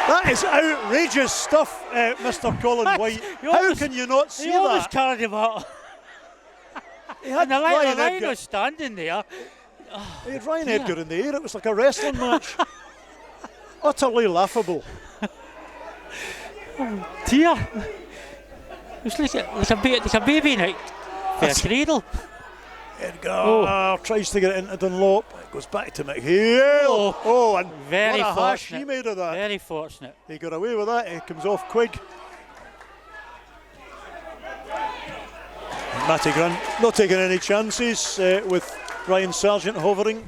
That is outrageous stuff, Mr. Colin White. How can you not see that? He almost carried him out. And the line was standing there. He had Ryan Edgar in the air. It was like a wrestling match. Utterly laughable. Oh dear. It was like a baby night for a cradle. Edgar tries to get it into Dunlop. It goes back to McHale. And very what a hash fortunate. he made of that. Very fortunate. He got away with that. It comes off Quigg. Matty Grant not taking any chances with Ryan Sargent hovering.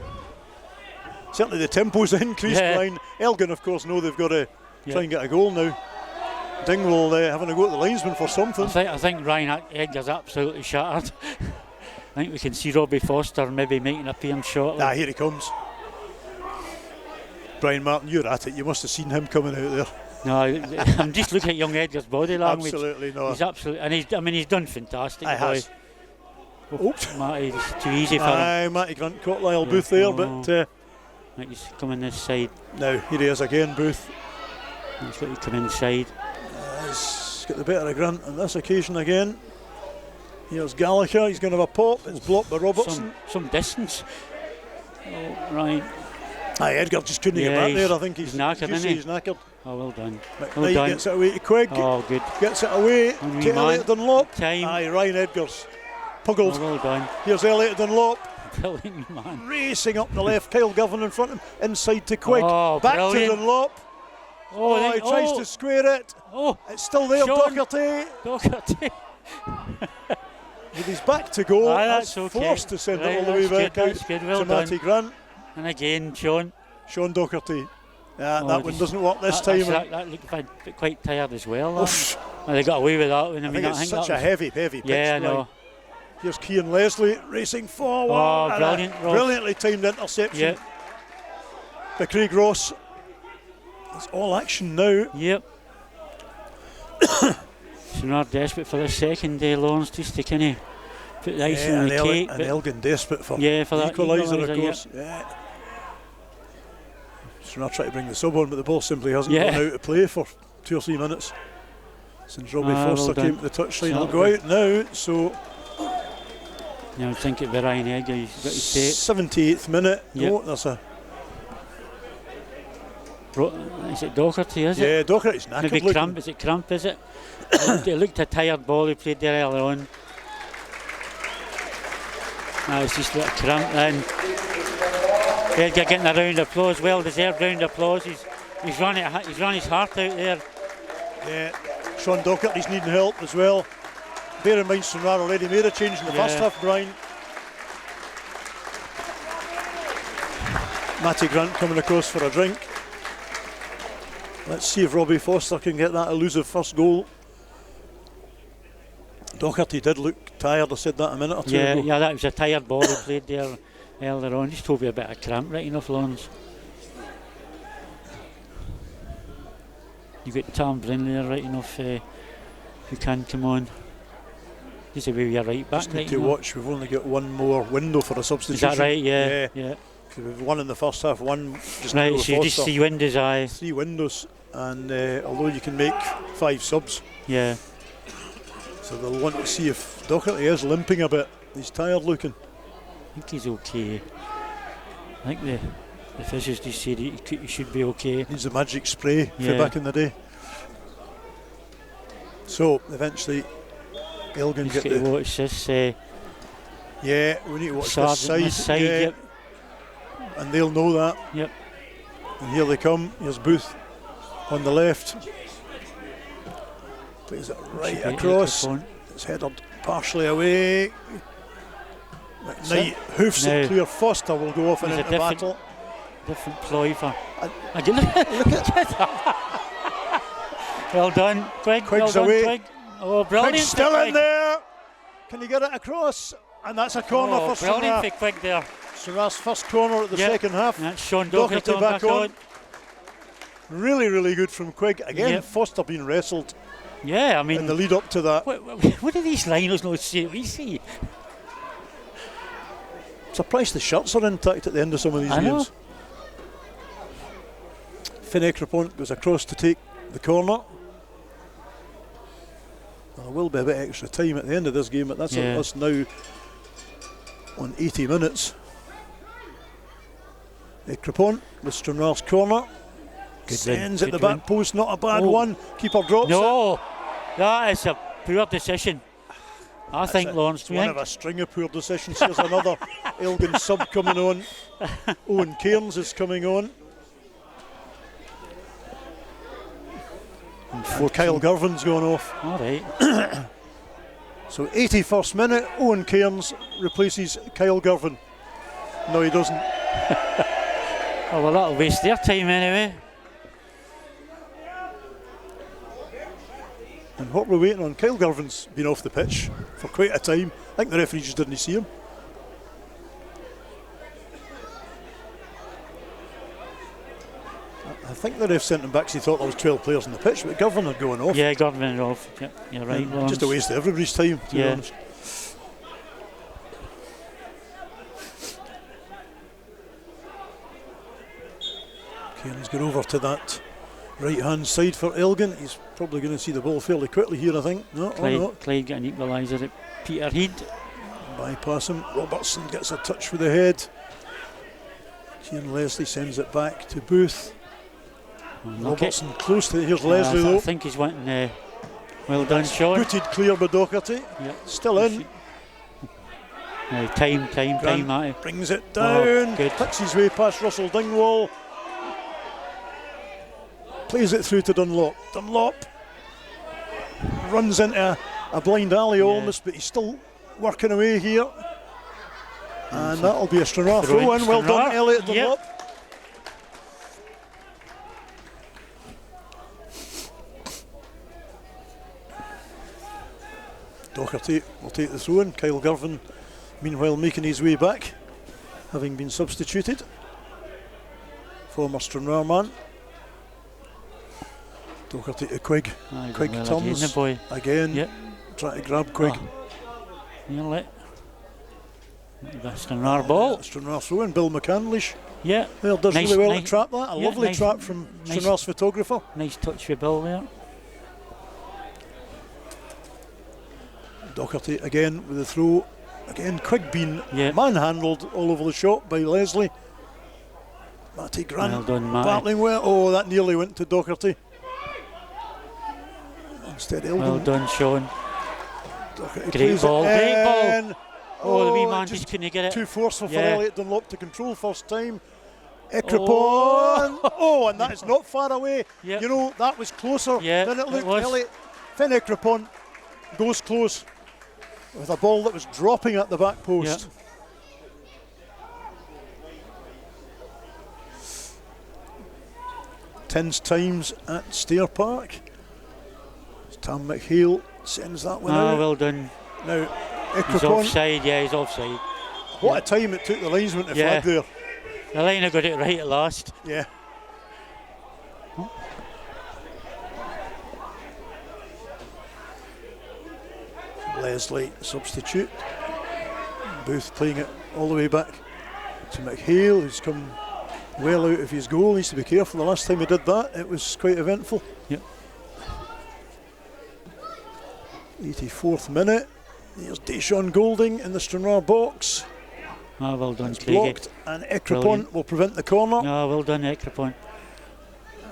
Certainly the tempo's increased. Ryan Elgin, of course, know they've got to try and get a goal now. Dingwall having to go to the linesman for something. I think Ryan Edgar's absolutely shattered. I think we can see Robbie Foster maybe making a PM shot. Here he comes. Brian Martin, you're at it. You must have seen him coming out there. No, I'm just looking at young Edgar's body language. Absolutely not. He's absolutely, and he's done fantastic. Has. Matty, it's too easy for him. Matty Grant caught Lyle Booth there, but I think he's coming this side. Now here he is again, Booth. He's got to come inside. He's got the better of Grant on this occasion again. Here's Gallagher. He's going to have a pop. It's blocked by Robertson. Some distance. Right. Edgar just couldn't get back there. I think he's knackered, isn't he? He's knackered. Oh, well done. Well done. Gets it away to Quigg. Oh, good. Gets it away to Elliot Dunlop. Time. Ryan Edgar's puggled. Oh, well done. Here's Elliot Dunlop. brilliant, man. Racing up the left, Kyle Govan in front of him, inside to Quigg, Oh, back brilliant. to Dunlop. Oh, he tries to square it. Oh, It's still there, Sean Docherty. Docherty. With his back to go, That's okay. forced to send Right, it all the way that's back good, out that's good, well to Matty done. Grant. And again, Sean. Sean Docherty. Yeah, Oh, that one just- doesn't work this that, time. That looked quite tired as well. Oof. They got away with that one. I think it's such a that was, heavy pitch. yeah, I know. line. Here's Cian Leslie racing forward. Oh, and brilliant, a Ross. brilliantly timed interception Yep, by Craig Ross. It's all action now. yep. Stranraer desperate for the second day, Laurence, just to kind of put the icing on and the cake. and but Elgin desperate for yeah, for that equaliser, of equaliser, course. Yeah. Stranraer trying to bring the sub on, but the ball simply hasn't Yeah. gone out to play for 2 or 3 minutes. Since Robbie Foster well came done. to the touchline, he'll Exactly. go out now. So I think it'd be Ryan Edgar. He's got his tape. 78th minute. Yep. Oh, there's a Is it Docherty? Is it? yeah. Docherty's knackered Maybe looking. Cramp. Is it Cramp? Is it? It looked a tired ball he played there earlier on. That was just a little cramp. And Edgar getting a round of applause, well deserved round of applause. He's run his heart out there. Yeah, Sean Docherty's needing help as well. Bear in mind, Stranraer already made a change in the first half, Brian. Matty Grant coming across for a drink. Let's see if Robbie Foster can get that elusive first goal. Docherty did look tired, I said that a minute or two ago. Yeah, that was a tired ball he played there earlier on. Just hope he had a bit of cramp right enough, Laurence. You've got Tom Brindley there right enough who can come on. He's a wee right back Just right need to enough. watch, we've only got one more window for a Is substitution. that right? Yeah. 'Cause we've one in the first half, one just now Right, with so you just Foster. see windows, aye. 3 windows, and although you can make 5 subs, Yeah. so they'll want to see if Docherty is limping a bit. He's tired looking. I think he's okay. I think the officials just said he should be okay. Needs a magic spray for Yeah. back in the day. So eventually Elgin Just get got to the watch this. yeah. We need to watch Sergeant this side, this yeah, yep. and they'll know that. Yep. And here they come. Here's Booth on the left. Plays it right Should be across. Ecclefont. It's headed partially away. McKnight hoofs Now, it clear. Foster will go off and there's a into battle. Different ploy for. And- Look at well done, Quigg. Quigg's well done, away. Quigg. Oh, brilliant. Quigg's for still in Quigg. there. Can he get it across? And that's a corner Oh, for brilliant Stranraer. for Quigg there. Stranraer's first corner at the Yep. second half. And that's Sean Docherty Docherty back back on. on. Really, really good from Quigg. Again, Yep. Foster being wrestled Yeah, I in the mean, lead up to that. what do these liners not see? We see. Surprised the shirts are intact at the end of some of these I know. games. Finn Ecclefont goes across to take the corner. There will be a bit extra time at the end of this game, but that's Yeah. us now on 80 minutes. Ecclefont with Stranraer's corner. Good Sends win, at the good back post, not a bad Oh. one. Keeper drops it. No, that is a poor decision. I think, It's Laurence. one of a string of poor decisions. Here's another Elgin sub coming on. Owen Cairns is coming on. Before Kyle Girvan's gone off. All right. So 81st minute, Owen Cairns replaces Kyle Girvan. No, he doesn't. Oh, well, that'll waste their time anyway. And what we're waiting on, Kyle Girvan's been off the pitch for quite a time. I think the referee just didn't see him. I think the ref sent him back because he thought there was 12 players on the pitch, but Girvan had gone off. Yeah, Gordon off. Yep, you're right, Laurence. Just a waste of everybody's time, to be Yeah. honest. Cairns got over to that right hand side for Elgin. He's probably going to see the ball fairly quickly here, I think. No, Clyde, oh no. Clyde got an equaliser at Peterhead. Bypass him. Robertson gets a touch with the head. Cian Leslie sends it back to Booth. Robertson close to it. Here's Leslie I though. think he's wanting. Well done, Sean. Booted clear by Docherty. Yep. Still in. Time, Matty. Brings it down, good. picks his way past Russell Dingwall, plays it through to Dunlop. Dunlop runs into a blind alley almost, but he's still working away here. And that'll be a Stranraer throw in. Well done, Elliot Dunlop. Yep. Doherty will take the throw in. Kyle Girvan, meanwhile, making his way back, having been substituted. Former Stranraer man. Doherty to Quigg. Quigg turns again. Yep. Trying to grab Quigg. Nearly. The Stranraer ball. Stranraer throw in. Bill McCandlish. Yeah. Well, does really well to trap that. A lovely trap from Stranraer's photographer. Nice touch with Bill there. Doherty again with the throw. Again, Quigg being manhandled all over the shop by Leslie. Matty Grant well done, Matty. battling well. Oh, that nearly went to Doherty. Instead, Elgin. Well done, Sean. Doherty Great ball. Oh, the wee man just couldn't get it. Too forceful for Elliot Dunlop to control first time. Ekrapon. Oh, and that is not far away. Yep. You know, that was closer than it looked. Elliot Finn Ekrapon goes close with a ball that was dropping at the back post. Tense times at Stair Park. Tam McHale sends that one out. Well done. Now, He's Ekrapon. offside, he's offside. What a time it took the linesman to flag there. The liner got it right at last. Yeah. Leslie substitute. Booth playing it all the way back to McHale, who's come well out of his goal. Needs to be careful. The last time he did that, it was quite eventful. Yep. 84th minute. There's Deshaun Golding in the Stranraer box. Well done, it's blocked, and Ekrapon will prevent the corner. Well done, Ekrapon.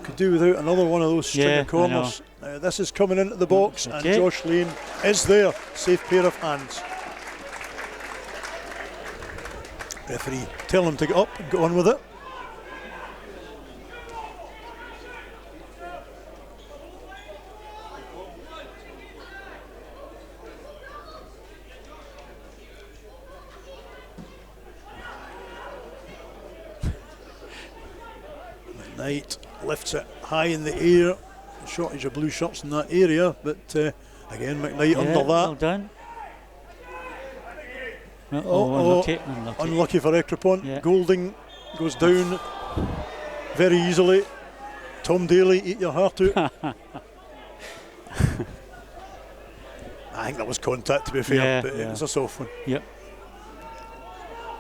Could do without another one of those string of corners. Now this is coming into the box, and Josh Lane is there. Safe pair of hands. Referee, tell him to get up and go on with it. Knight lifts it high in the air. Shortage of blue shirts in that area, but again McKnight under that. Well done. Unlucky. Unlucky for Ekrapon. Golding goes down very easily. Tom Daly, eat your heart out. I think that was contact, to be fair, but it was a soft one. Yep.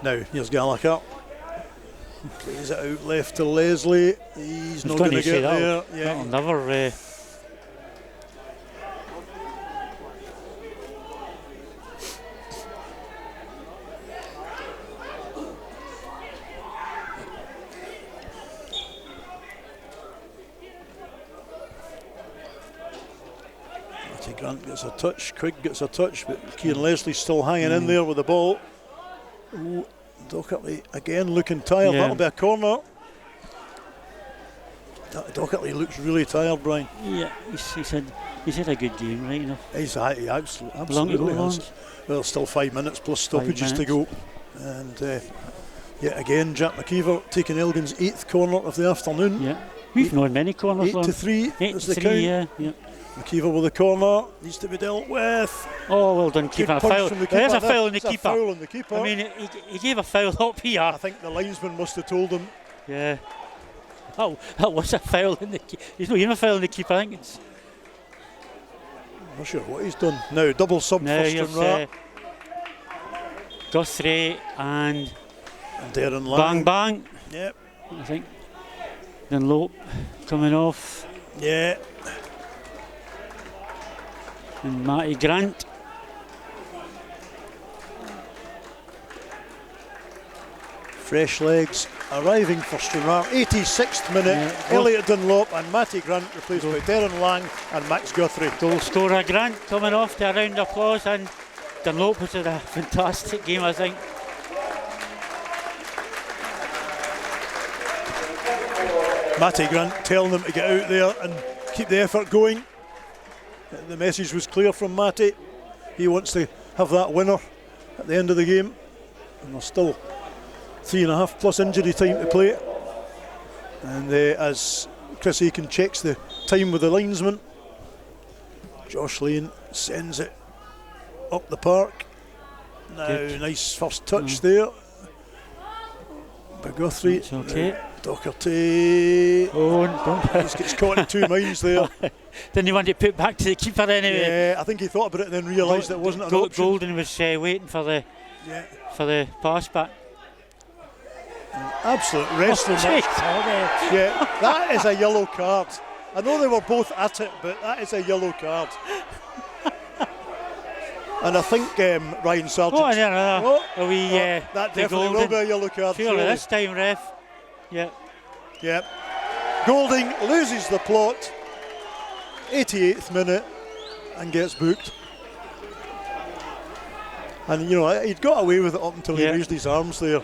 Now here's Gallagher. Plays it out left to Leslie. He's not going to get there. That'll never. Matty Grant gets a touch. Quigg gets a touch, but Kieran Leslie's still hanging in there with the ball. Ooh. Doherty again looking tired. That'll be a corner. Doherty looks really tired, Brian. Yeah, he's had a good game, right enough. He absolutely has. Well, still 5 minutes plus stoppages to go. And yet again, Jack McKeever taking Elgin's 8th corner of the afternoon. Yeah, we've known many corners. 8-3 is the count. Yeah. McKeever with the corner, needs to be dealt with. Oh, well done, keeper. There's a foul on the keeper. Foul on the keeper. I mean, he gave a foul up here. I think the linesman must have told him. Yeah. Oh, that was a foul in the keeper. He's not even a foul in the keeper, I think it's. I'm not sure what he's done. Now, double sub for Stranraer. Guthrie and Darren Lang. Bang. Yep. I think. Then Lope coming off. Yeah. And Matty Grant. Fresh legs arriving for Stranraer. 86th minute. Elliot Dunlop and Matty Grant replaced by Darren Lang and Max Guthrie. Goal scorer Grant coming off to a round of applause, and Dunlop has had a fantastic game, I think. Matty Grant telling them to get out there and keep the effort going. The message was clear from Matty. He wants to have that winner at the end of the game. And there's still 3.5 plus injury time to play. And as Chris Aiken checks the time with the linesman, Josh Lane sends it up the park. Now, good. Nice first touch there. By Guthrie. It's okay. Docherty. Oh, don't. He gets caught in two minds there. Didn't he want to put back to the keeper anyway? Yeah, I think he thought about it and then realised it wasn't an option. Golden was waiting for the pass back. Absolute wrestling match. Yeah, that is a yellow card. I know they were both at it, but that is a yellow card. And I think Ryan Sargent. Oh, no. That definitely will be a yellow card. Surely this time, ref. Yeah. Golding loses the plot, 88th minute, and gets booked. And he'd got away with it up until he raised his arms there.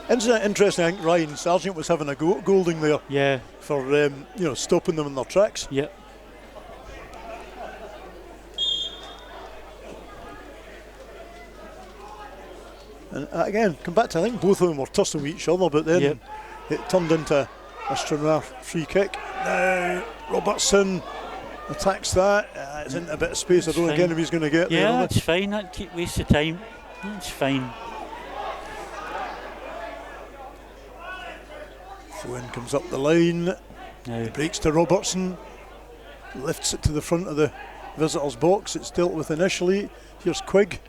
Interesting, I think Ryan Sargent was having a go at Golding there. Yeah. For stopping them in their tracks. Yeah. And again, come back to, I think both of them were tussling with each other, but then it turned into a Stranraer free kick. Now Robertson attacks that. It's into a bit of space. I don't think anybody's going to get there. Yeah, that's fine. That keep waste of time. That's fine. Throw-in comes up the line. Now breaks to Robertson. Lifts it to the front of the visitors' box. It's dealt with initially. Here's Quigg.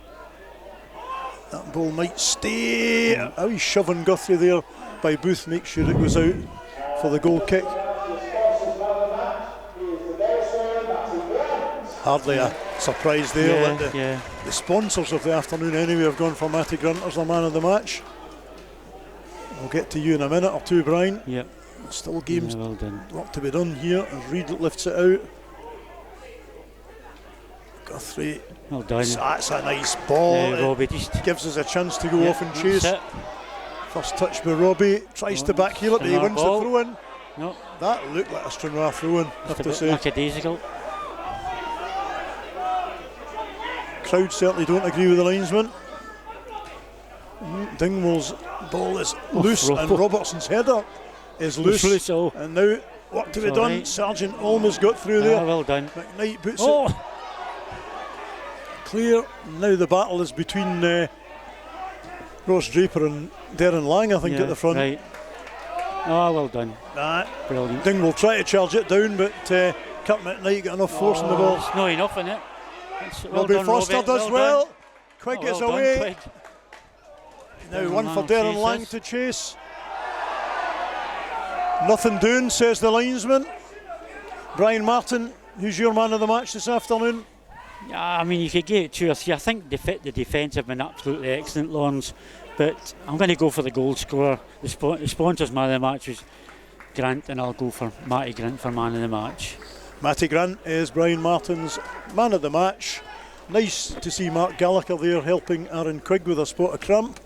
That ball might stay. How he's shoving Guthrie there by Booth, make sure it goes out for the goal kick. Hardly a surprise there that the sponsors of the afternoon anyway have gone for Matty Grant as the man of the match. We'll get to you in a minute or two, Brian. Yep. Still games well done. Work to be done here as Reid lifts it out. Guthrie. Well done. That's a nice ball. Robbie just gives us a chance to go off and chase. First touch by Robbie. Tries to back heel it, but he wins the throw in. No. That looked like a Stranraer throw in, I have to say. Lackadaisical. Crowd certainly don't agree with the linesman. Dingwall's ball is loose and Robertson's header is loose. And now work to be done. Right. Sargent almost got through there. Well done. McKnight puts it clear. Now the battle is between Ross Draper and Darren Lang, I think, at the front. Right. Oh, well done. Brilliant. Dingwall try to charge it down, but Kurt McKnight got enough force in the ball. It's not enough in it. Robbie Foster does well. Quigg gets away. Now one for Darren Lang to chase. Nothing doing, says the linesman. Brian Martin, who's your man of the match this afternoon? Yeah, I mean, you could give it 2 or 3. I think the defence have been absolutely excellent, Laurence. But I'm going to go for the goal scorer. The sponsors man of the match was Grant, and I'll go for Matty Grant for man of the match. Matty Grant is Brian Martin's man of the match. Nice to see Mark Gallagher there helping Aaron Quigg with a spot of cramp.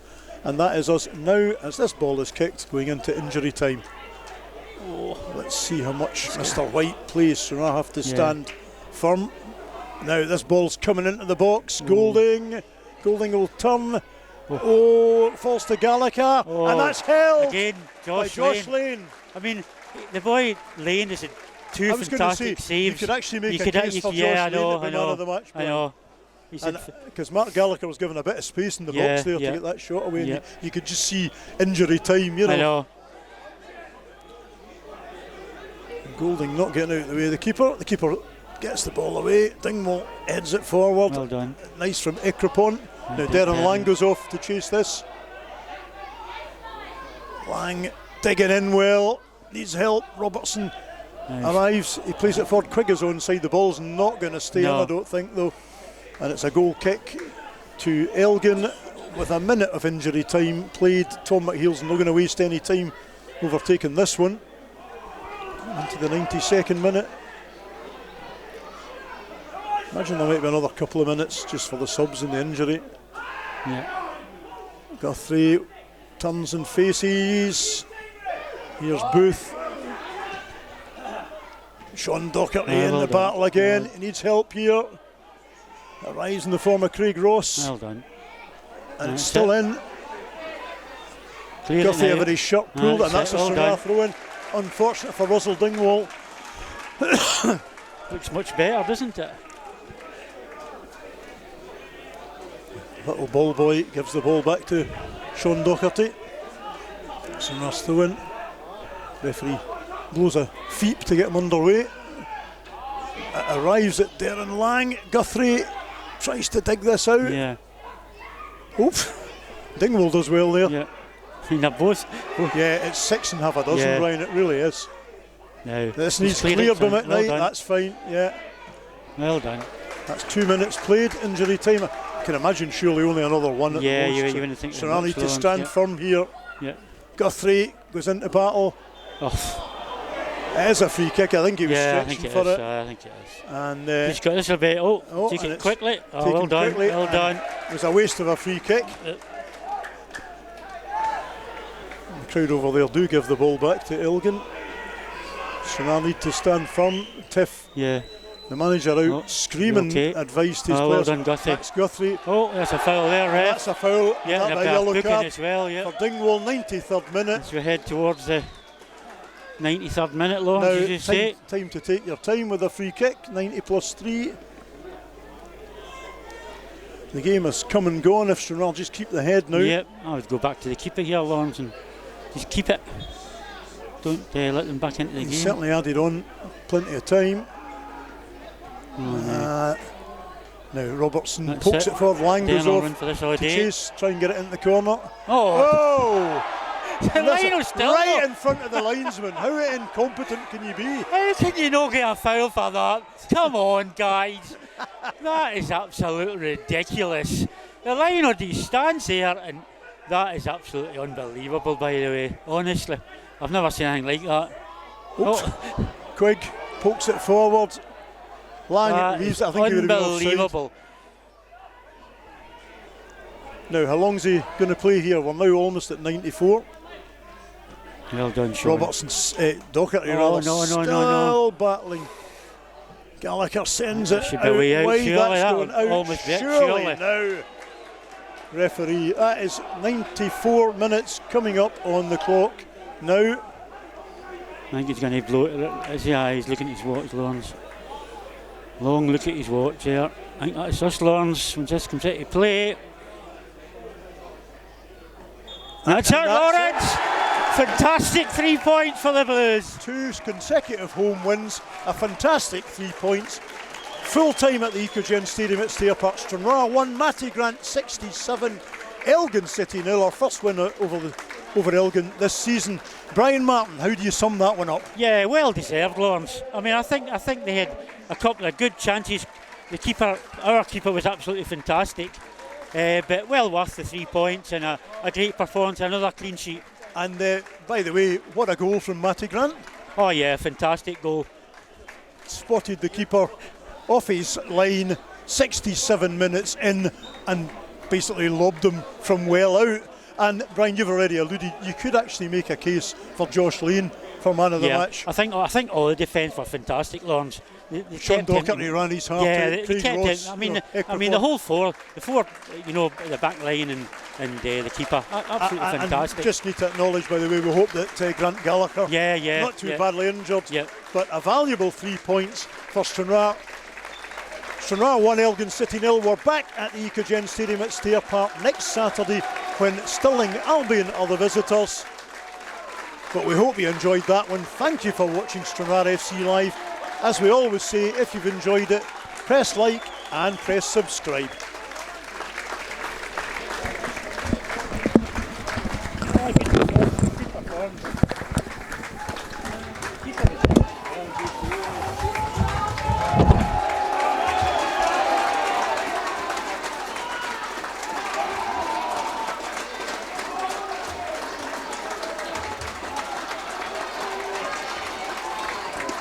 And that is us now as this ball is kicked going into injury time. Let's see how much Mr. White plays. So I have to stand firm. Now this ball's coming into the box. Golding will turn. Falls to Gallagher, and that's held again. Josh Lane. I mean, the boy Lane has had 2 fantastic saves. You could actually make a case for Josh Lane to be man of the match. I know. Because Mark Gallagher was given a bit of space in the box there to get that shot away. And you could just see injury time, I know. Golding not getting out of the way of the keeper gets the ball away. Dingwall heads it forward. Well done. Nice from Ekrapont. Now Darren Lang goes off to chase this. Lang digging in well, needs help. Robertson arrives, he plays it forward. Quigg is onside, the ball's not going to stay on, I don't think, though. And it's a goal kick to Elgin with a minute of injury time played. Tom McHale's not going to waste any time overtaking this one. Into the 92nd minute. Imagine there might be another couple of minutes just for the subs and the injury. Yeah. Guthrie turns and faces. Here's Booth. Sean Docherty in the battle again. He needs help here. Arrives in the form of Craig Ross. Well done. And it's still in. Clear Guthrie it have his shot pulled, and that's a Stranraer throw in. Unfortunate for Russell Dingwall. Looks much better, doesn't it? Little ball boy gives the ball back to Sean Docherty. Stranraer's throw in. Referee blows a feep to get him underway. It arrives at Darren Lang. Guthrie tries to dig this out. Yeah. Oops. Dingwall does well there. Yeah. They're both. Yeah, it's 6 and half a dozen, Brian, it really is. No. This needs cleared by midnight, that's fine, yeah. Well done. That's 2 minutes played, injury time. I can imagine surely only another one at yeah, the most. you wouldn't think so I need to stand firm here. Yeah. Guthrie goes into battle. Oh. It is a free kick, I think he was I stretching for it. I think it is. And he's got this a bit. Take it quickly. Oh, well done. Quickly, well done. It was a waste of a free kick. The crowd over there do give the ball back to Elgin. Stranraer need to stand firm. Tiff. Yeah. The manager out screaming advice to his players. Well done, Guthrie. That's Guthrie. Oh, that's a foul there, Ref. That's a foul. Yeah, and a yellow card as well, yeah. for Dingwall, 93rd minute. As we head towards the 93rd minute, Laurence, as you say. Time to take your time with a free kick, 90 plus 3. The game has come and gone if Stranraer just keep the head now. Yep, I would go back to the keeper here, Laurence, and just keep it. Don't let them back into the game. Certainly added on plenty of time. Now Robertson pokes it forward, Lang goes off to chase, try and get it in the corner. Oh! The line was still right in front of the linesman. How incompetent can you be? How can you not get a foul for that? Come on, guys. That is absolutely ridiculous. The line stands there, and that is absolutely unbelievable, by the way. Honestly, I've never seen anything like that. Quigg pokes it forward. Lang leaves it. I think he would have been offside. Unbelievable. Now, how long's he going to play here? We're now almost at 94. Well done, Sean. Robertson, Docherty still battling. Gallagher sends it should be way out. Wide. Surely That's going out. Almost surely now. Referee, that is 94 minutes coming up on the clock now. I think he's going to blow it. Yeah, he's looking at his watch, Laurence. Long look at his watch there. I think that's us, Laurence, when this comes into play. That's it, Laurence! Fantastic 3 points for the Blues. 2 consecutive home wins, a fantastic 3 points. Full time at the Ecogen Stadium at Stair Park. Stranraer 1, Matty Grant 67. Elgin City nil, our first win over Elgin this season. Brian Martin, how do you sum that one up? Yeah, well deserved, Laurence. I mean, I think they had a couple of good chances. Our keeper was absolutely fantastic, but well worth the 3 points and a great performance, another clean sheet. And by the way, what a goal from Matty Grant. Oh yeah, fantastic goal. Spotted the keeper off his line, 67 minutes in, and basically lobbed him from well out. And Brian, you've already alluded, you could actually make a case for Josh Lane for man of the match. I think all the defence were fantastic, Laurence. Sean Docherty ran his heart out. They kept Ross, I mean the whole four, the back line and the keeper, absolutely fantastic. And just need to acknowledge, by the way, we hope that Grant Gallagher, not too badly injured, but a valuable 3 points for Stranraer. Stranraer 1, Elgin City 0. We're back at the Ecogen Stadium at Stair Park next Saturday when Stirling Albion are the visitors. But we hope you enjoyed that one. Thank you for watching Stranraer FC Live. As we always say, if you've enjoyed it, press like and press subscribe.